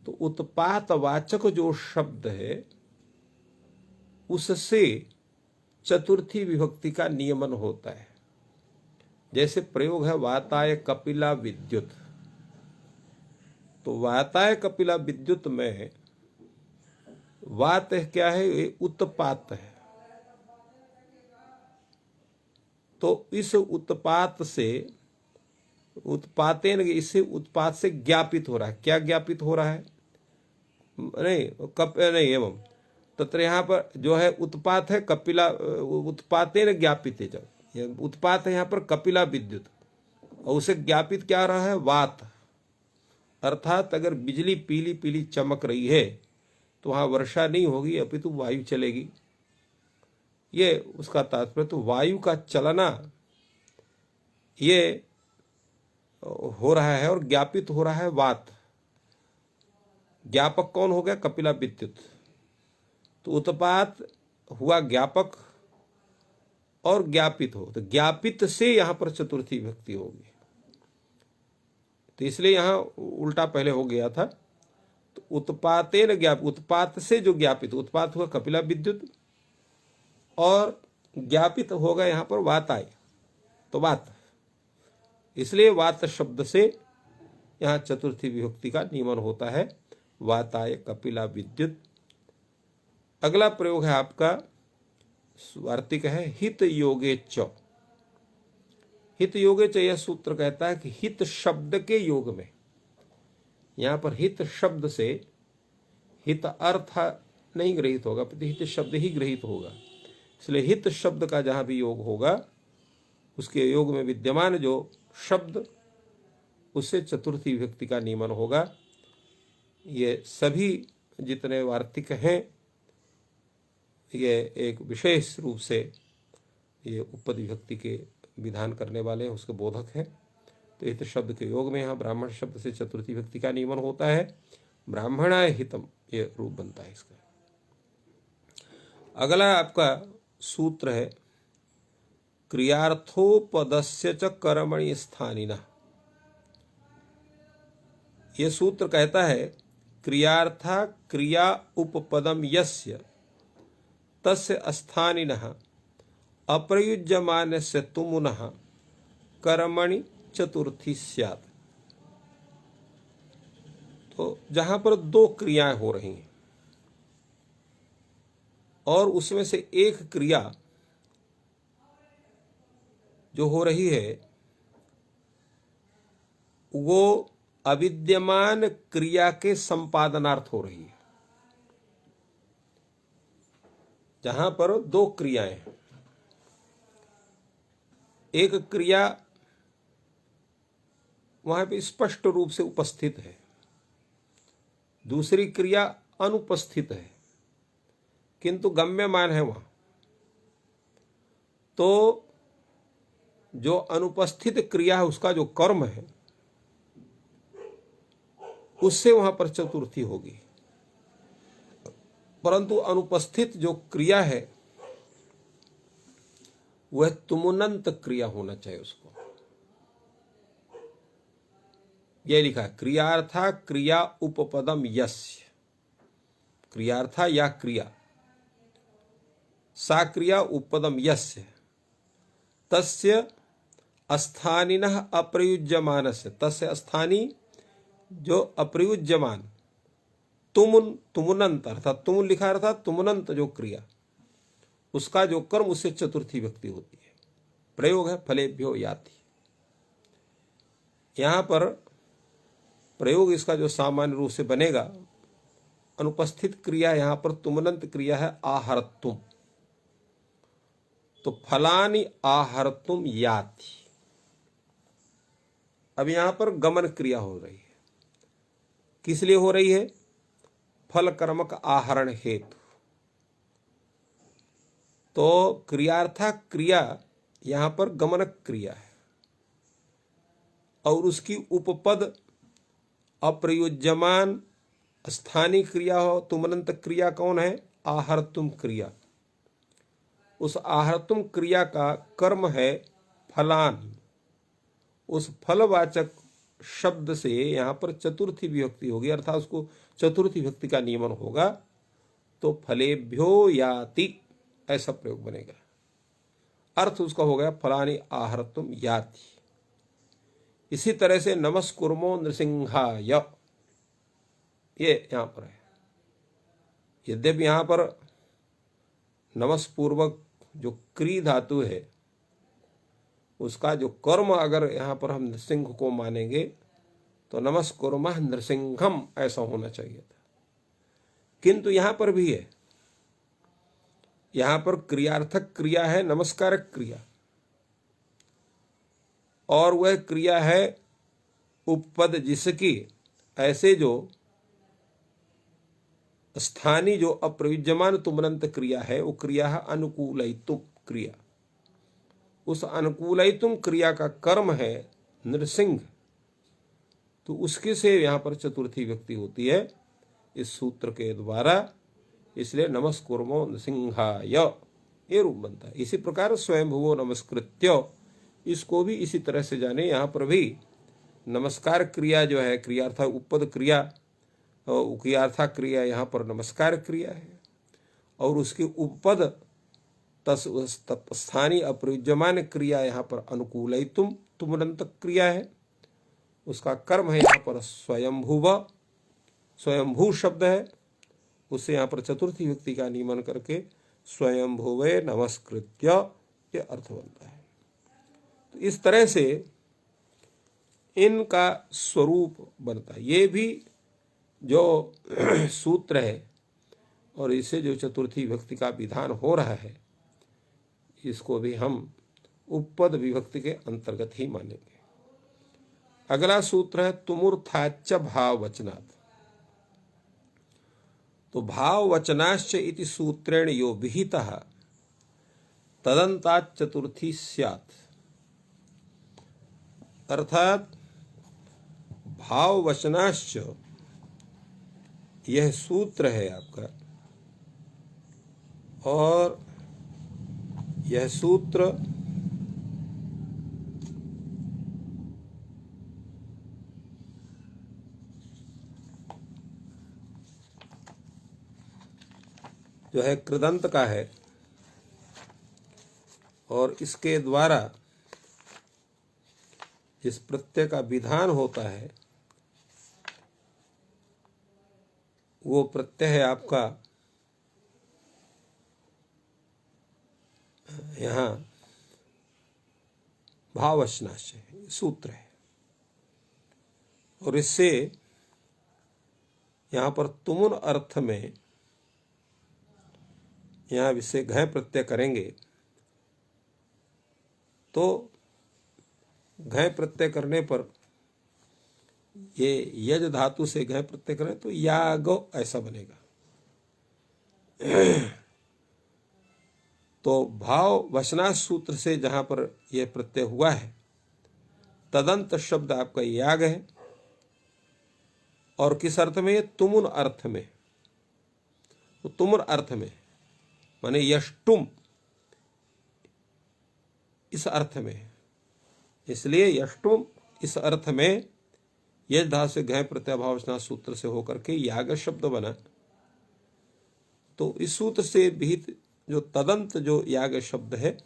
तो उत्पातवाचक जो शब्द है उससे चतुर्थी विभक्ति का नियमन होता है। जैसे प्रयोग है वाताय कपिला विद्युत। तो वाताय कपिला विद्युत में वात क्या है, ये उत्पात है। तो इस उत्पात से उत्पातेन, इससे उत्पात से ज्ञापित हो रहा है। क्या ज्ञापित हो रहा है? नहीं एवं तत्र यहाँ पर जो है उत्पात है कपिला, उत्पातेन ज्ञापित है। जब उत्पात है यहाँ पर कपिला विद्युत, और उसे ज्ञापित क्या रहा है? वात। अर्थात अगर बिजली पीली पीली चमक रही है तो वहां वर्षा नहीं होगी, अपितु वायु चलेगी। ये उसका तात्पर्य। तो वायु का चलना ये हो रहा है और ज्ञापित हो रहा है वात। ज्ञापक कौन हो गया? कपिला विद्युत। तो उत्पात हुआ ज्ञापक और ज्ञापित हो, तो ज्ञापित से यहां पर चतुर्थी विभक्ति होगी। तो इसलिए यहां उल्टा पहले हो गया था। तो उत्पातेन ज्ञाप, उत्पात से जो ज्ञापित, उत्पात हुआ कपिला विद्युत और ज्ञापित होगा यहां पर वाताय, तो वात। इसलिए वात शब्द से यहां चतुर्थी विभक्ति का नियमन होता है, वाताय कपिला विद्युत। अगला प्रयोग है आपका वार्तिक है हित योगे च। हित योगे च, यह सूत्र कहता है कि हित शब्द के योग में, यहां पर हित शब्द से हित अर्थ नहीं ग्रहित होगा, हित शब्द ही ग्रहित होगा। इसलिए हित शब्द का जहां भी योग होगा उसके योग में विद्यमान जो शब्द, उससे चतुर्थी विभक्ति का नियमन होगा। ये सभी जितने वार्तिक हैं ये एक विशेष रूप से ये उपपद विभक्ति के विधान करने वाले हैं, उसके बोधक हैं। तो हित शब्द के योग में यहाँ ब्राह्मण शब्द से चतुर्थी विभक्ति का नियमन होता है। ब्राह्मणाय हितम ये रूप बनता है इसका। अगला आपका सूत्र है क्रियार्थोपदस्य च कर्मणि स्थानिनः। ये सूत्र कहता है क्रियार्था क्रिया उपपदम यस्य तस्य स्थानिनः अप्रयुज्यमानस्य तुमुनः कर्मणि चतुर्थी स्यात्। तो जहां पर दो क्रियाएं हो रही हैं और उसमें से एक क्रिया जो हो रही है वो अविद्यमान क्रिया के संपादनार्थ हो रही है। जहां पर दो क्रियाएं हैं, एक क्रिया वहां पे स्पष्ट रूप से उपस्थित है, दूसरी क्रिया अनुपस्थित है किंतु गम्यमान है वहां। तो जो अनुपस्थित क्रिया है उसका जो कर्म है उससे वहां पर चतुर्थी होगी, परंतु अनुपस्थित जो क्रिया है वह तुमुनंत क्रिया होना चाहिए। उसको यह लिखा है क्रियार्था क्रिया उपपदम यस्य। क्रियार्था या क्रिया, सा क्रिया उपपदम यस्य तस्य स्थानिनः अप्रयुज्यमानस्य। तस्य स्थानी जो अप्रयुज्यमान, तुमुनंत अर्थात तुमुन लिखा अर्थात तुमुनंत जो क्रिया, उसका जो कर्म उससे चतुर्थी विभक्ति होती है। प्रयोग है फलेभ्यो याति। यहां पर प्रयोग इसका जो सामान्य रूप से बनेगा, अनुपस्थित क्रिया यहां पर तुमनंत क्रिया है आहर्तुम, तो फलानि आहर्तुम याति। अब यहां पर गमन क्रिया हो रही है, किस लिए हो रही है? फल कर्मक आहरण हेतु। तो क्रियार्थक क्रिया यहां पर गमनक क्रिया है और उसकी उपपद अप्रयुज्यमान स्थानीय क्रिया हो। तुमनंत क्रिया कौन है? आहर्तुम क्रिया। उस आहर्तुम क्रिया का कर्म है फलान। उस फलवाचक शब्द से यहां पर चतुर्थी विभक्ति होगी, अर्थात उसको चतुर्थी विभक्ति का नियमन होगा, तो फलेभ्यो याति ऐसा प्रयोग बनेगा। अर्थ उसका हो गया फलानि आहर्तुम याति। इसी तरह से नमस्कुर्मो नृसिंहाय, ये यहां पर है। यद्यपि यहां पर नमस्पूर्वक जो क्री धातु है उसका जो कर्म अगर यहां पर हम नृसिंह को मानेंगे तो नमस्कुर्मः नृसिंहम ऐसा होना चाहिए था, किंतु यहां पर भी है। यहां पर क्रियार्थक क्रिया है नमस्कारक क्रिया, और वह क्रिया है उपपद जिसकी ऐसे जो स्थानीय जो अप्रयुज्यमान तुमनंत क्रिया है वो क्रिया है अनुकूलयितुम क्रिया। उस अनुकूलयितुम क्रिया का कर्म है नृसिंह, तो उसके से यहां पर चतुर्थी व्यक्ति होती है इस सूत्र के द्वारा, इसलिए नमस्कुर्मो नृसिंहाय ये रूप बनता है। इसी प्रकार स्वयंभुवो नमस्कृत्य, इसको भी इसी तरह से जाने। यहां पर भी नमस्कार क्रिया जो है क्रियार्थ उपपद क्रिया, क्रियार्था क्रिया यहां पर नमस्कार क्रिया है, और उसकी उपपद स्थानीय अप्रयुज्यमान क्रिया यहां पर अनुकूलयितुम तुमनंत क्रिया है। उसका कर्म है यहां पर स्वयंभुव, स्वयंभू शब्द है, उससे यहां पर चतुर्थी व्यक्ति का नियमन करके स्वयंभुवे नमस्कृत्य ये अर्थ बनता है। तो इस तरह से इनका स्वरूप बनता है। ये भी जो सूत्र है और इसे जो चतुर्थी विभक्ति का विधान हो रहा है, इसको भी हम उपपद विभक्ति के अंतर्गत ही मानेंगे। अगला सूत्र है तुमूर्थाच्च भाववचनात्। तो भाववचनाश्च इति सूत्रेण यो विहितः तदन्तात् चतुर्थी स्यात्। अर्थात भाववचनाश्च यह सूत्र है आपका, और यह सूत्र जो है कृदंत का है, और इसके द्वारा जिस प्रत्यय का विधान होता है वो प्रत्यय है आपका यहां भाववचनाश्च सूत्र है, और इससे यहां पर तुमुन अर्थ में यहां इससे घय प्रत्यय करेंगे, तो घय प्रत्यय करने पर ये यज धातु से घय प्रत्यय करें तो यागो ऐसा बनेगा। तो भाव वचना सूत्र से जहां पर यह प्रत्यय हुआ है, तदंत शब्द आपका याग है, और किस अर्थ में? तुमुन अर्थ में। तो तुमुन अर्थ में माने यष्टुम इस अर्थ में, इसलिए यष्टुम इस अर्थ में यज धातु से घय प्रत्यय भाववचना सूत्र से होकर के याग शब्द बना। तो इस सूत्र से विहित जो तदंत जो याग शब्द है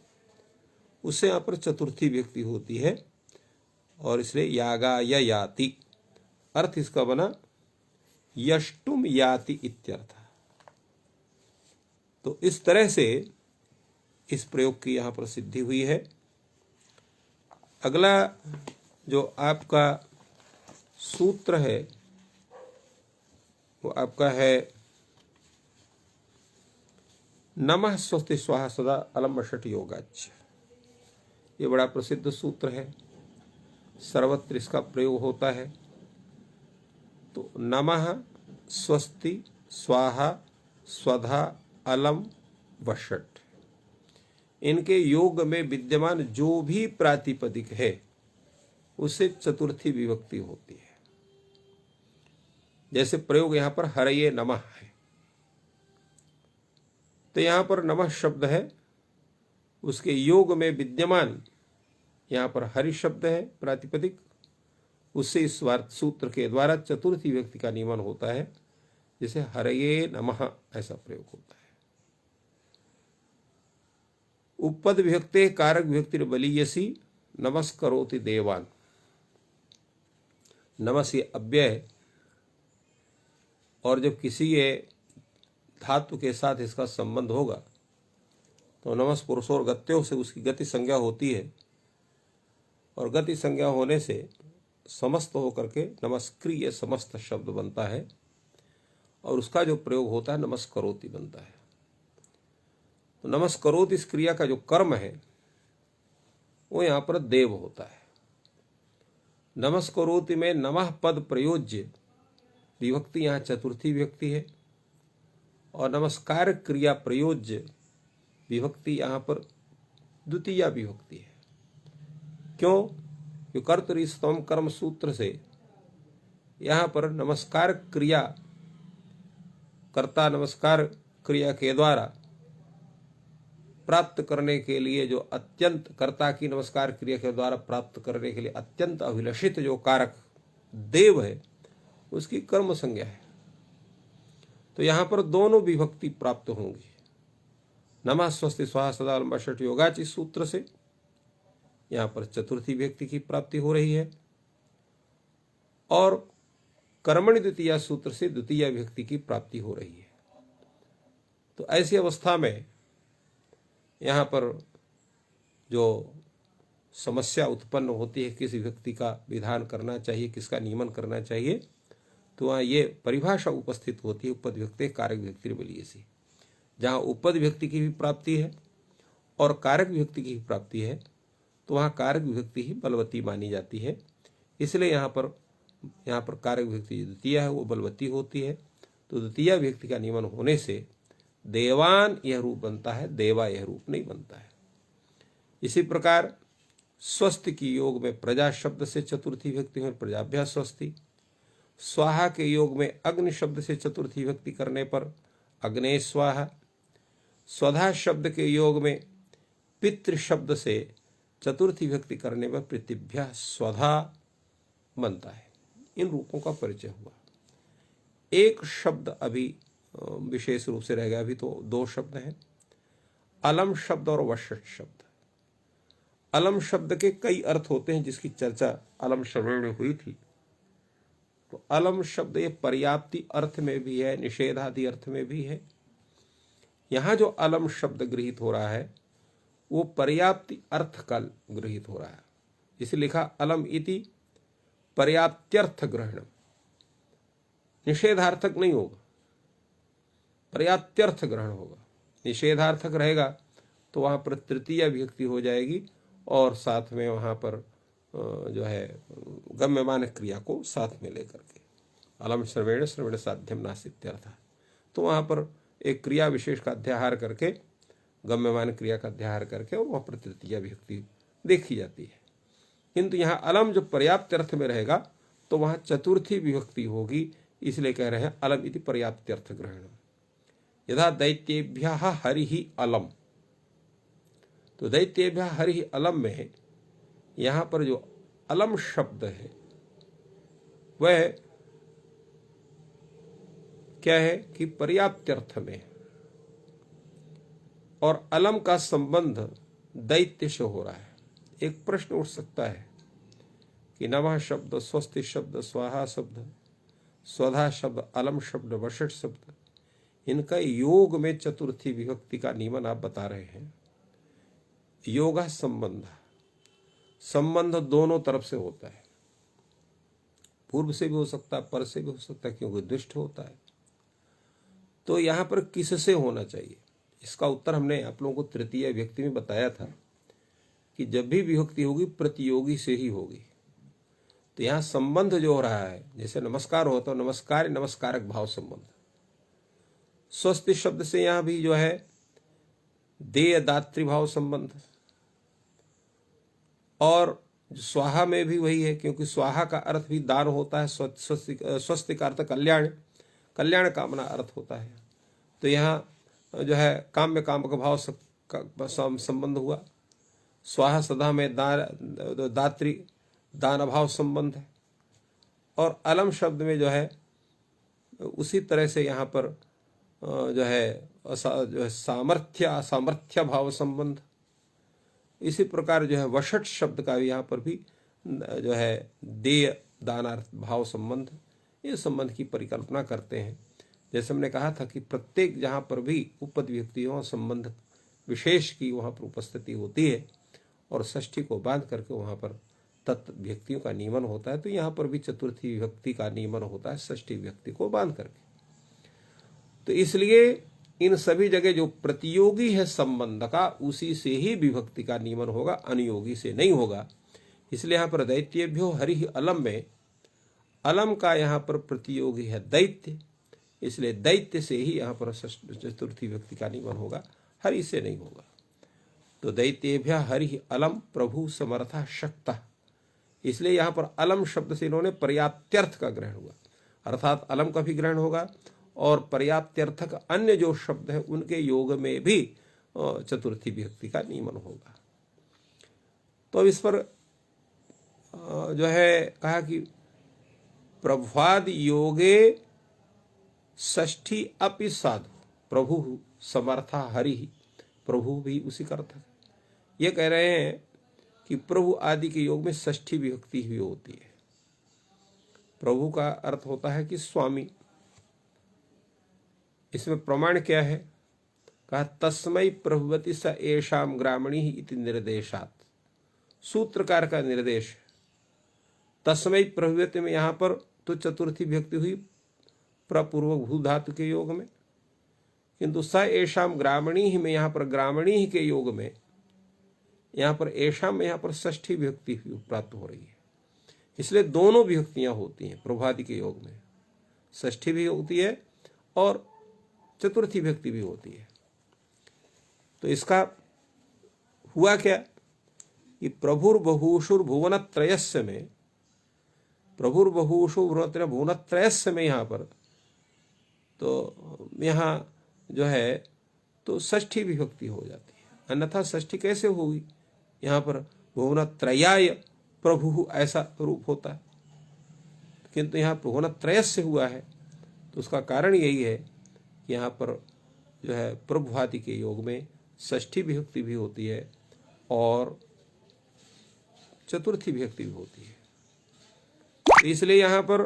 उससे यहां पर चतुर्थी व्यक्ति होती है, और इसलिए यागा या याति अर्थ इसका बना यष्टुम याति इत्यर्थ। तो इस तरह से इस प्रयोग की यहां पर सिद्धि हुई है। अगला जो आपका सूत्र है वो आपका है नमः स्वस्ति स्वाहा सदा अलम वषट योगाच्य। ये बड़ा प्रसिद्ध सूत्र है, सर्वत्र इसका प्रयोग होता है। तो नमः स्वस्ति स्वाहा स्वधा अलम वषट, इनके योग में विद्यमान जो भी प्रातिपदिक है उससे चतुर्थी विभक्ति होती है। जैसे प्रयोग यहां पर हरये नमः है, तो यहां पर नमः शब्द है, उसके योग में विद्यमान यहां पर हरि शब्द है प्रातिपदिक, उससे इस सूत्र के द्वारा चतुर्थी विभक्ति का नियमन होता है। जैसे हरये नमः ऐसा प्रयोग होता है। उपपद विभक्ते कारक विभक्ति बलीयसी नमस्करोति देवान। नमस् ये अव्यय है, और जब किसी ये धातु के साथ इसका संबंध होगा तो नमस् पुरुषो और गत्यो से उसकी गति संज्ञा होती है, और गति संज्ञा होने से समस्त होकर के नमस्क्रिय समस्त शब्द बनता है, और उसका जो प्रयोग होता है नमस्करोति बनता है। तो नमस्करोति इस क्रिया का जो कर्म है वो यहां पर देव होता है। नमस्करोति में नमः पद प्रयोज्य विभक्ति यहाँ चतुर्थी विभक्ति है, और नमस्कार क्रिया प्रयोज्य विभक्ति यहाँ पर द्वितीय विभक्ति है। क्यों? कि कर्तरि स्तम कर्म सूत्र से यहाँ पर नमस्कार क्रिया, कर्ता नमस्कार क्रिया के द्वारा प्राप्त करने के लिए जो अत्यंत, कर्ता की नमस्कार क्रिया के द्वारा प्राप्त करने के लिए अत्यंत अभिलषित जो कारक देव है उसकी कर्म संज्ञा है। तो यहां पर दोनों विभक्ति प्राप्त होंगी। नमः स्वस्ति स्वाहा सदा अलम वषट योगाच इस सूत्र से यहां पर चतुर्थी विभक्ति की प्राप्ति हो रही है, और कर्मणि द्वितीय सूत्र से द्वितीय विभक्ति की प्राप्ति हो रही है। तो ऐसी अवस्था में यहाँ पर जो समस्या उत्पन्न होती है, किस विभक्ति का विधान करना चाहिए, किसका नियमन करना चाहिए, तो वहाँ ये परिभाषा उपस्थित होती है उपपद विभक्ति कारक विभक्ति बलीयसी। जहाँ उपपद विभक्ति की भी प्राप्ति है और कारक विभक्ति की भी प्राप्ति है, तो वहाँ कारक विभक्ति ही बलवती मानी जाती है। इसलिए यहाँ पर कारक विभक्ति द्वितीय है वो बलवती होती है। तो द्वितीय विभक्ति का नियमन होने से देवान यह रूप बनता है, देवा यह रूप नहीं बनता है। इसी प्रकार स्वस्थ की योग में प्रजा शब्द से चतुर्थी विभक्ति में प्रजाभ्या स्वस्ति, स्वाहा के योग में अग्नि शब्द से चतुर्थी विभक्ति करने पर अग्ने स्वाहा, स्वधा शब्द के योग में पितृ शब्द से चतुर्थी विभक्ति करने पर पृथिव्या स्वधा बनता है। इन रूपों का परिचय हुआ। एक शब्द अभी विशेष रूप से रह गया, अभी तो दो शब्द हैं, अलम शब्द और वषट शब्द। अलम शब्द के कई अर्थ होते हैं जिसकी चर्चा अलम शब्द में हुई थी। तो अलम शब्द ये पर्याप्ति अर्थ में भी है, निषेधादि अर्थ में भी है। यहां जो अलम शब्द गृहीत हो रहा है वो पर्याप्ति अर्थ का गृहीत हो रहा है, इसे लिखा अलम इति पर्याप्त्यर्थ ग्रहणम। निषेधार्थक नहीं होगा, पर्याप्त्यर्थ ग्रहण होगा। निषेधार्थक रहेगा तो वहां पर तृतीय विभक्ति हो जाएगी, और साथ में वहां पर जो है गम्यमान क्रिया को साथ में लेकर के अलम श्रवेण श्रवण साध्यम नासित्यर्थ। तो वहां पर एक क्रिया विशेष का अध्याहार करके, गम्यमान क्रिया का अध्याहार करके, और वहां पर तृतीय विभक्ति देखी जाती है। किंतु यहाँ अलम जो पर्याप्त अर्थ में रहेगा तो वहां चतुर्थी विभक्ति होगी, इसलिए कह रहे हैं अलम इति पर्याप्त्यर्थ ग्रहण। यथा दैत्येभ्यः हरिः अलम, तो दैत्येभ्यः हरिः अलम में यहां पर जो अलम शब्द है वह क्या है कि पर्याप्त्यर्थ में, और अलम का संबंध दैत्य से हो रहा है। एक प्रश्न उठ सकता है कि नमः शब्द, स्वस्ति शब्द, स्वाहा शब्द, स्वधा शब्द, अलम शब्द, वषट शब्द, इनका योग में चतुर्थी विभक्ति का नियमन आप बता रहे हैं। योगा संबंध, संबंध दोनों तरफ से होता है, पूर्व से भी हो सकता है, पर से भी हो सकता है, क्योंकि दुष्ट होता है। तो यहाँ पर किससे होना चाहिए, इसका उत्तर हमने आप लोगों को तृतीय विभक्ति में बताया था कि जब भी विभक्ति होगी प्रतियोगी से ही होगी। तो यहाँ संबंध जो हो रहा है, जैसे नमस्कार होता है, नमस्कार नमस्कारक भाव संबंध। स्वस्ति शब्द से यहाँ भी जो है देय दात्री भाव संबंध, और स्वाहा में भी वही है, क्योंकि स्वाहा का अर्थ भी दान होता है। स्वस्ति का अर्थ कल्याण, कल्याण कामना अर्थ होता है। तो यहाँ जो है काम्य कामक भाव संबंध हुआ। स्वाहा सदा में दात्री दान भाव संबंध है। और अलम शब्द में जो है उसी तरह से यहाँ पर जो है सामर्थ्य असामर्थ्य भाव संबंध। इसी प्रकार जो है वशट शब्द का भी यहाँ पर भी जो है देय दानार्थ भाव संबंध, ये संबंध की परिकल्पना करते हैं। जैसे हमने कहा था कि प्रत्येक जहाँ पर भी उपपद विभक्तियों संबंध विशेष की वहाँ पर उपस्थिति होती है और षष्ठी को बांध करके वहाँ पर तत् विभक्तियों का नियमन होता है, तो यहाँ पर भी चतुर्थी विभक्ति का नियमन होता है षष्ठी विभक्ति को बांध करके। तो इसलिए इन सभी जगह जो प्रतियोगी है संबंध का, उसी से ही विभक्ति का नियमन होगा, अनुयोगी से नहीं होगा। इसलिए यहाँ पर दैत्येभ्यो हरि अलम में अलम का यहाँ पर प्रतियोगी है दैत्य, इसलिए दैत्य से ही यहाँ पर चतुर्थी विभक्ति का नियमन होगा, हरि से नहीं होगा। तो दैत्येभ्य हरि अलम प्रभु समर्था शक्ता, इसलिए यहाँ पर अलम शब्द से इन्होंने पर्याप्त्यर्थ का ग्रहण हुआ, अर्थात अलम का भी ग्रहण होगा और पर्याप्त्यर्थक अन्य जो शब्द है उनके योग में भी चतुर्थी विभक्ति का नियमन होगा। तो अब इस पर जो है कहा कि प्रभुवाद योगे षष्ठी अपि साधु प्रभु समर्था हरि, प्रभु भी उसी का अर्थ है। ये कह रहे हैं कि प्रभु आदि के योग में षष्ठी विभक्ति ही होती है। प्रभु का अर्थ होता है कि स्वामी। इसमें प्रमाण क्या है, कहा तस्मै प्रभुवती स एषाम ग्रामणी इति निर्देशात, सूत्रकार का निर्देश। तस्मै प्रभुवती में यहाँ पर तो चतुर्थी विभक्ति हुई प्रपूर्वक भू धातु के योग में, किंतु स एषाम ग्रामणी में यहाँ पर ग्रामणी के योग में यहाँ पर एषाम में यहाँ पर षष्ठी विभक्ति प्राप्त हो रही है। इसलिए दोनों विभक्तियां होती हैं प्रभादि के योग में, षष्ठी भी होती है और चतुर्थी विभक्ति भी होती है। तो इसका हुआ क्या कि प्रभुर्बहुषुर भुवनत्रयस्य में, प्रभुर्बहुषु भुवनत्रयस्य में यहाँ पर तो यहाँ जो है तो षष्ठी विभक्ति हो जाती है, अन्यथा षष्ठी कैसे होगी। यहाँ पर भुवनत्रयाय प्रभु ऐसा रूप होता है, किंतु यहाँ भुवनत्रयस्य हुआ है। तो उसका कारण यही है कि यहाँ पर जो है प्रभुवादि के योग में षष्ठी विभक्ति भी होती है और चतुर्थी विभक्ति भी होती है। तो इसलिए यहाँ पर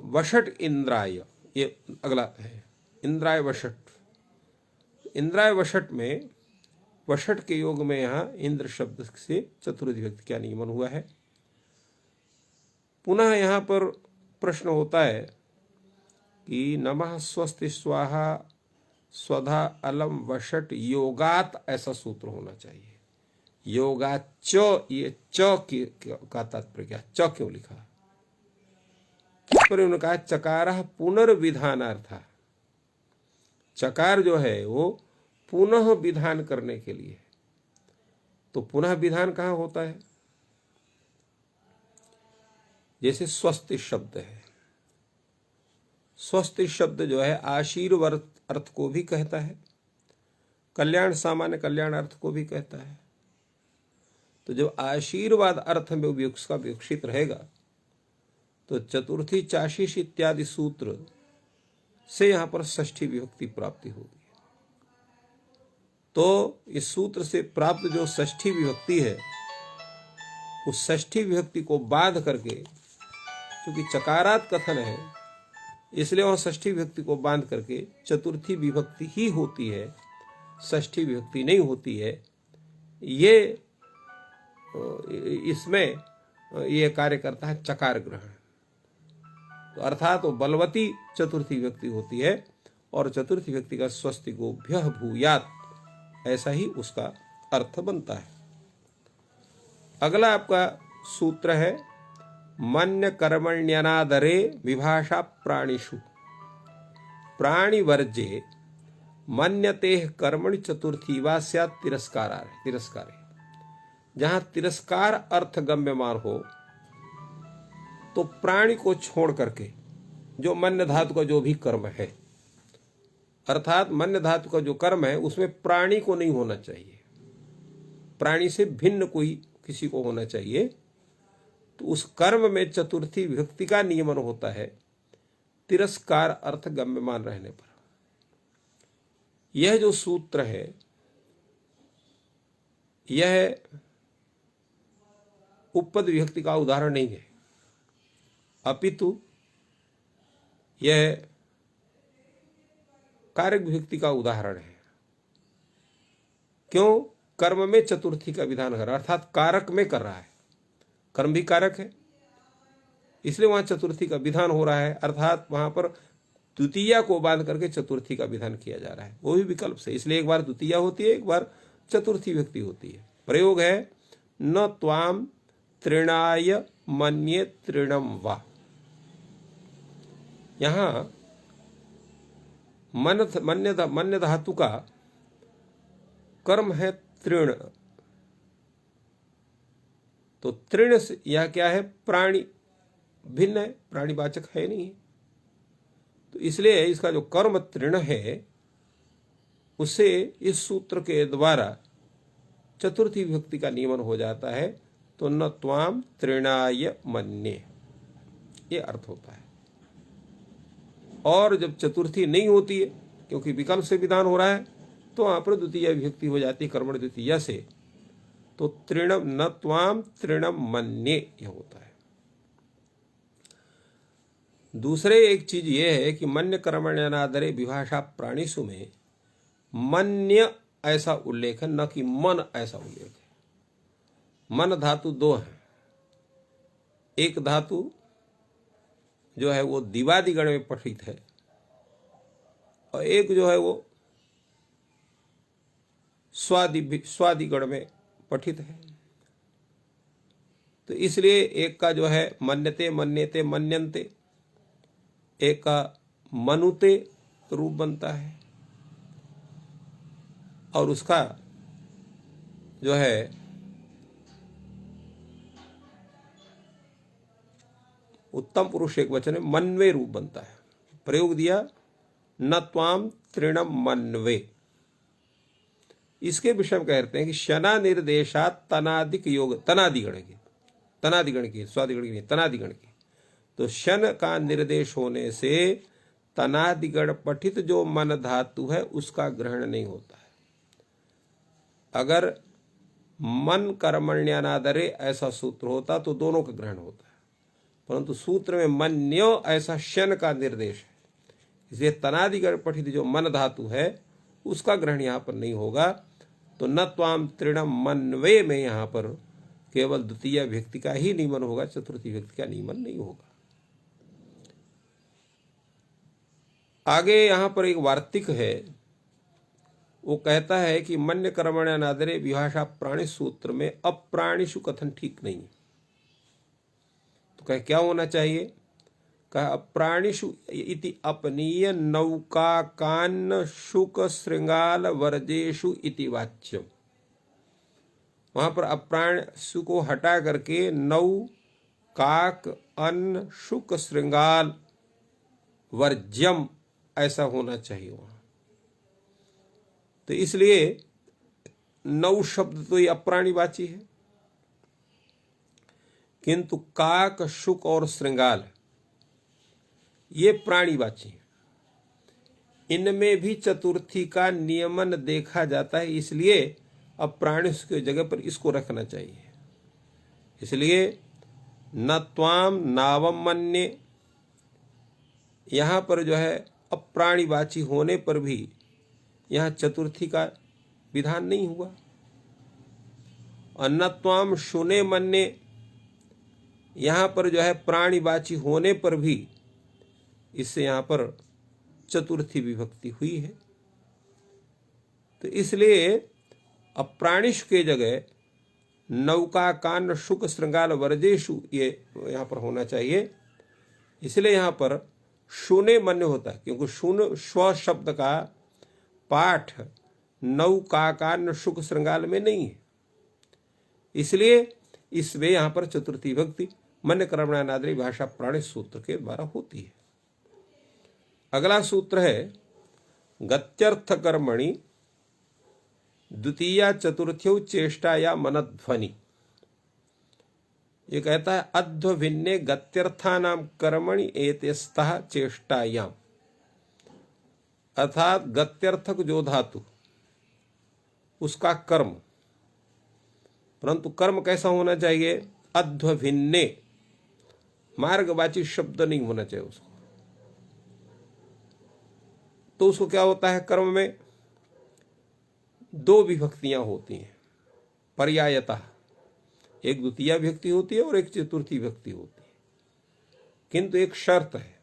वषट इंद्राय, ये अगला है इंद्राय वषट। इंद्राय वषट में वषट के योग में यहाँ इंद्र शब्द से चतुर्थी विभक्ति का नियमन हुआ है। पुनः यहाँ पर प्रश्न होता है कि नमः स्वस्ति स्वाहा स्वधा अलम वषट योगात, ऐसा सूत्र होना चाहिए। योगात च, ये च का तात्पर्य क्या, च क्यों लिखा। पर उन्होंने कहा चकारः पुनर्विधानार्था, चकार जो है वो पुनः विधान करने के लिए। तो पुनः विधान कहाँ होता है, जैसे स्वस्ति शब्द है, स्वस्ति शब्द जो है आशीर्वाद अर्थ को भी कहता है, कल्याण सामान्य कल्याण अर्थ को भी कहता है। तो जब आशीर्वाद अर्थ में उसका विकसित रहेगा तो चतुर्थी चाशीष इत्यादि सूत्र से यहाँ पर षष्ठी विभक्ति प्राप्ति होगी। तो इस सूत्र से प्राप्त जो षष्ठी विभक्ति है, उस षष्ठी विभक्ति को बांध करके, क्योंकि चकारात कथन है इसलिए वह षष्ठी विभक्ति को बांध करके चतुर्थी विभक्ति ही होती है, षष्ठी विभक्ति नहीं होती है। ये इसमें ये कार्य करता है चकार ग्रहण। तो अर्थात वो बलवती चतुर्थी व्यक्ति होती है और चतुर्थी व्यक्ति का स्वस्ति को भ्यः भूयात, ऐसा ही उसका अर्थ बनता है। अगला आपका सूत्र है मन्य कर्मण्यनादरे विभाषा प्राणिषु प्राणिवर्जे मन्यते कर्मणि चतुर्थी वा स्यात् तिरस्कारे। जहां तिरस्कार अर्थ गम्यमान हो तो प्राणी को छोड़ करके जो मन्य धातु का जो भी कर्म है, अर्थात मन्य धातु का जो कर्म है उसमें प्राणी को नहीं होना चाहिए, प्राणी से भिन्न कोई किसी को होना चाहिए। तो उस कर्म में चतुर्थी विभक्ति का नियमन होता है तिरस्कार अर्थ गम्यमान रहने पर। यह जो सूत्र है यह उपपद विभक्ति का उदाहरण नहीं है, अपितु यह कारक विभक्ति का उदाहरण है। क्यों? कर्म में चतुर्थी का विधान कर रहा है, अर्थात कारक में कर रहा है, कर्म भी कारक है इसलिए वहां चतुर्थी का विधान हो रहा है, अर्थात वहां पर द्वितीया को बांध करके चतुर्थी का विधान किया जा रहा है, वो भी विकल्प से। इसलिए एक बार द्वितीया होती है, एक बार चतुर्थी विभक्ति होती है। प्रयोग है न त्वाम तृणाय मन्ये तृणम वा। यहां मन्य धातु का कर्म है तृण, तो तृण यह क्या है? प्राणी, भिन्न है, प्राणीवाचक है नहीं, तो इसलिए इसका जो कर्म तृण है उससे इस सूत्र के द्वारा चतुर्थी विभक्ति का नियमन हो जाता है। तो न त्वाम तृणाय मन्ये, ये अर्थ होता है। और जब चतुर्थी नहीं होती है क्योंकि विकल्प से विधान हो रहा है तो वहां पर द्वितीय विभक्ति हो जाती है कर्मण द्वितीय से, तो तृणम न त्वाम तृणम मन्ये यह होता है। दूसरे एक चीज यह है कि मन्य कर्मण्यानादरे विभाषा प्राणिषु में मन्य ऐसा उल्लेख है, न कि मन ऐसा उल्लेख है। मन धातु दो है, एक धातु जो है वो दिवादिगण में पठित है और एक जो है वो स्वादिगण में पठित है। तो इसलिए एक का जो है मन्यते मन्यते मन्यन्ते, एक का मनुते रूप बनता है और उसका जो है उत्तम पुरुष एक वचन है मन्वे रूप बनता है। प्रयोग दिया न त्वाम तृणम मन्वे। इसके विषय में कहते हैं कि शना निर्देशात तनादिक योग, तनादिगण की स्वादिगण की तनादिगण की, तो शन का निर्देश होने से तनादिगण पठित जो मन धातु है उसका ग्रहण नहीं होता है। अगर मन कर्मण्यानादरे ऐसा सूत्र होता तो दोनों का ग्रहण होता है, परंतु सूत्र में मन्यो ऐसा शन का निर्देश है, इसलिए तनादिगण पठित जो मन धातु है उसका ग्रहण यहां पर नहीं होगा। तो न त्वाम तृणम मन्वे में यहां पर केवल द्वितीय विभक्ति का ही नियमन होगा, चतुर्थी विभक्ति का नियमन नहीं होगा। आगे यहां पर एक वार्तिक है, वो कहता है कि मन्य कर्मण्यानादरे विभाषा प्राणी सूत्र में अप्राणिषु कथन ठीक नहीं है। तो कहे क्या होना चाहिए? कहा अप्राणिषु इति अपनीय नौका कान्न शुक श्रृंगाल वर्जेषु इति वाच्यम। वहां पर अप्राणिषु को हटा करके नौ काक अन्न शुक श्रृंगाल वर्ज्यम ऐसा होना चाहिए वहां। तो इसलिए नौ शब्द तो ये अप्राणीवाची है, किंतु काक शुक और श्रृंगाल ये प्राणीवाची है। इनमें भी चतुर्थी का नियमन देखा जाता है, इसलिए अब प्राणी की जगह पर इसको रखना चाहिए। इसलिए न त्वाम नावम मन्ये, यहां पर जो है अप्राणीवाची होने पर भी यहां चतुर्थी का विधान नहीं हुआ। और न त्वाम शुने मन्ये, यहाँ पर जो है प्राणीवाची होने पर भी इससे यहाँ पर चतुर्थी विभक्ति हुई है। तो इसलिए अब प्राणिश के जगह नौका कान शुक श्रृंगाल वर्जेशु ये यहाँ पर होना चाहिए। इसलिए यहाँ पर शून्य मन्य होता है, क्योंकि शून्य स्व शब्द का पाठ नौका कान शुक श्रृंगाल में नहीं है। इसलिए इसमें यहाँ पर चतुर्थी विभक्ति मन्य कर्मणा नादरी भाषा प्राणिश सूत्र के द्वारा होती है। अगला सूत्र है गत्यर्थ कर्मणि द्वितीया चतुर्थ्यौ चेष्टाया मनध्वनि। ये कहता है अध्वभिन्ने गत्यर्थानाम कर्मणि एतस्तः चेष्टायाम, अर्थात गत्यर्थक जो धातु उसका कर्म, परंतु कर्म कैसा होना चाहिए? अध्वभिन्ने, मार्गवाची शब्द नहीं होना चाहिए उसको। तो उसको क्या होता है? कर्म में दो विभक्तियां होती हैं पर्यायतः, एक द्वितीय विभक्ति होती है और एक चतुर्थी विभक्ति होती है, किंतु एक शर्त है,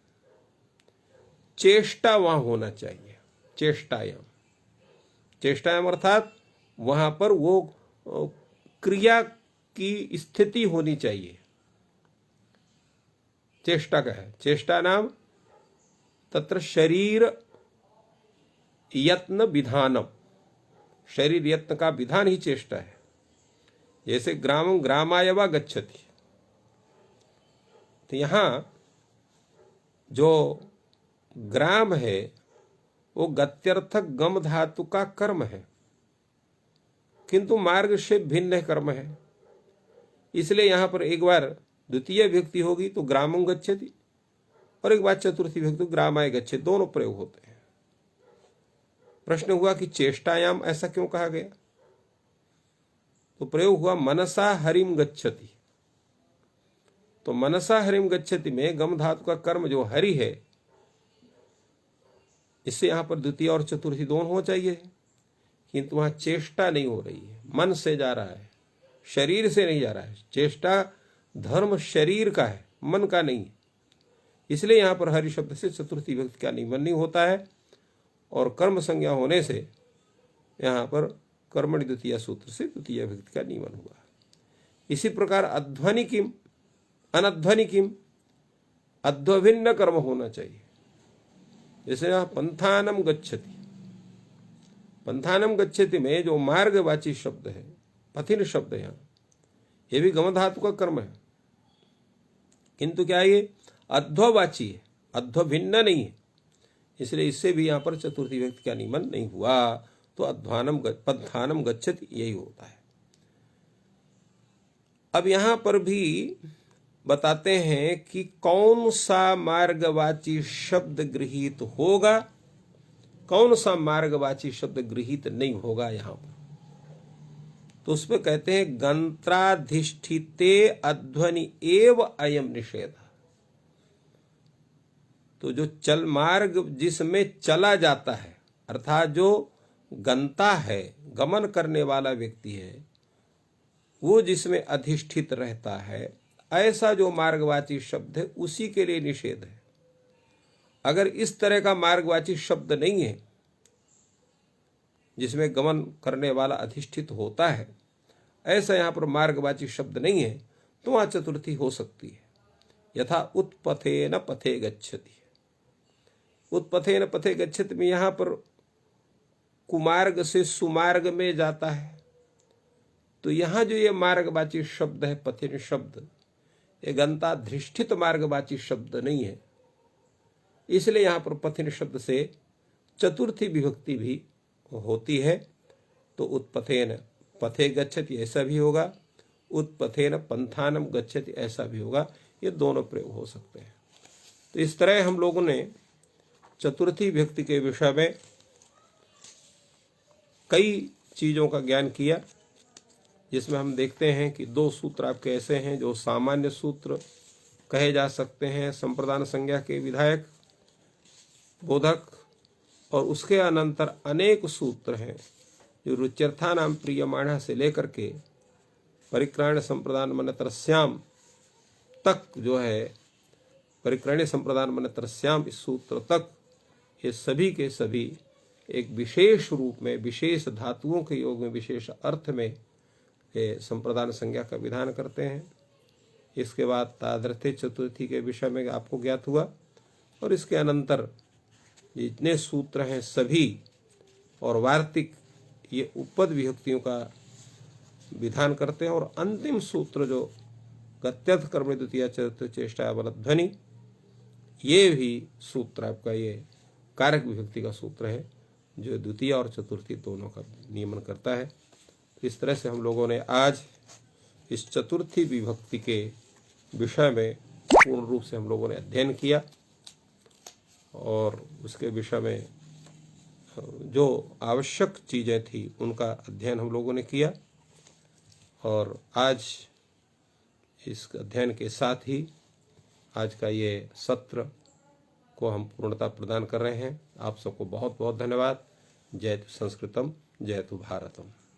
चेष्टा वहां होना चाहिए। चेष्टायाम, चेष्टायाम अर्थात वहां पर वो क्रिया की स्थिति होनी चाहिए। चेष्टा का है, चेष्टा नाम तत्र शरीर यत्न विधानम, शरीर यत्न का विधान ही चेष्टा है। जैसे ग्रामं ग्रामाय वा गच्छति, तो यहां जो ग्राम है वो गत्यर्थक गम धातु का कर्म है, किंतु मार्ग से भिन्न कर्म है। इसलिए यहां पर एक बार द्वितीय विभक्ति होगी तो ग्रामं गच्छति, और एक बार चतुर्थी विभक्ति ग्रामाय गच्छति, दोनों प्रयोग होते हैं। प्रश्न हुआ कि चेष्टायाम ऐसा क्यों कहा गया? तो प्रयोग हुआ मनसा हरिम गच्छति। तो मनसा हरिम गच्छति में गम धातु का कर्म जो हरि है, इससे यहां पर द्वितीय और चतुर्थी दोनों हो चाहिए, किंतु वहां चेष्टा नहीं हो रही है, मन से जा रहा है, शरीर से नहीं जा रहा है। चेष्टा धर्म शरीर का है, मन का नहीं है। इसलिए यहां पर हरि शब्द से चतुर्थी विभक्ति का नियमन नहीं होता है, और कर्म संज्ञा होने से यहां पर कर्मणि द्वितीय सूत्र से द्वितीय विभक्ति का नियमन हुआ। इसी प्रकार अध्वनि किम अनध्वनि किम, अध्वभिन्न कर्म होना चाहिए। जैसे यहां पंथानम गच्छति, पंथानम गच्छति में जो मार्गवाची शब्द है, पथिन शब्द है, यहाँ ये भी गम धातु का कर्म है, किंतु क्या ये अध्ववाची है, अध्वभिन्न नहीं है। इसलिए इससे भी यहां पर चतुर्थी विभक्ति का नियमन नहीं हुआ। तो अध्वानम पंथानम गच्छति यही होता है। अब यहां पर भी बताते हैं कि कौन सा मार्गवाची शब्द गृहीत होगा, कौन सा मार्गवाची शब्द गृहीत नहीं होगा। यहां पर तो उसमें कहते हैं गंत्राधिष्ठिते अध्वनि एव अयम निषेध। तो जो चल मार्ग जिसमें चला जाता है, अर्थात जो गंता है, गमन करने वाला व्यक्ति है, वो जिसमें अधिष्ठित रहता है, ऐसा जो मार्गवाची शब्द है उसी के लिए निषेध है। अगर इस तरह का मार्गवाची शब्द नहीं है जिसमें गमन करने वाला अधिष्ठित होता है, ऐसा यहां पर मार्गवाची शब्द नहीं है, तो वहां चतुर्थी हो सकती है। यथा उत्पथेन पथे गच्छति, उत्पथेन पथे गच्छति में यहां पर कुमार्ग से सुमार्ग में जाता है, तो यहां जो ये मार्गवाची शब्द है पथिन शब्द, ये गंताधिष्ठित मार्गवाची शब्द नहीं है। इसलिए यहां पर पथिन शब्द से चतुर्थी विभक्ति भी होती है। तो उत्पथेन पथे गच्छति ऐसा भी होगा, उत्पथेन पंथानम गच्छति ऐसा भी होगा। ये दोनों प्रयोग हो सकते हैं। तो इस तरह हम लोगों ने चतुर्थी विभक्ति के विषय में कई चीजों का ज्ञान किया, जिसमें हम देखते हैं कि दो सूत्र आपके ऐसे हैं जो सामान्य सूत्र कहे जा सकते हैं, संप्रदान संज्ञा के विधायक बोधक, और उसके अनंतर अनेक सूत्र हैं जो रुच्यर्था नाम प्रियमाणा से लेकर के परिक्राण संप्रदान मनतरस्याम तक जो है परिकरणे संप्रदान मन तरस्याम, इस सूत्र तक ये सभी के सभी एक विशेष रूप में, विशेष धातुओं के योग में, विशेष अर्थ में ये संप्रदान संज्ञा का विधान करते हैं। इसके बाद तादृथे चतुर्थी के विषय में आपको ज्ञात हुआ, और इसके अनंतर जितने सूत्र हैं सभी और वार्तिक ये उपपद विभक्तियों का विधान करते हैं। और अंतिम सूत्र जो गत्यर्थ कर्मणि द्वितीया चतुर्थ चेष्टा बलध्वनि, ये भी सूत्र आपका ये कारक विभक्ति का सूत्र है जो द्वितीय और चतुर्थी दोनों का नियमन करता है। इस तरह से हम लोगों ने आज इस चतुर्थी विभक्ति के विषय में पूर्ण रूप से हम लोगों ने अध्ययन किया, और उसके विषय में जो आवश्यक चीज़ें थी उनका अध्ययन हम लोगों ने किया। और आज इस अध्ययन के साथ ही आज का ये सत्र को हम पूर्णता प्रदान कर रहे हैं। आप सबको बहुत बहुत धन्यवाद। जयतु संस्कृतम, जयतु भारतम।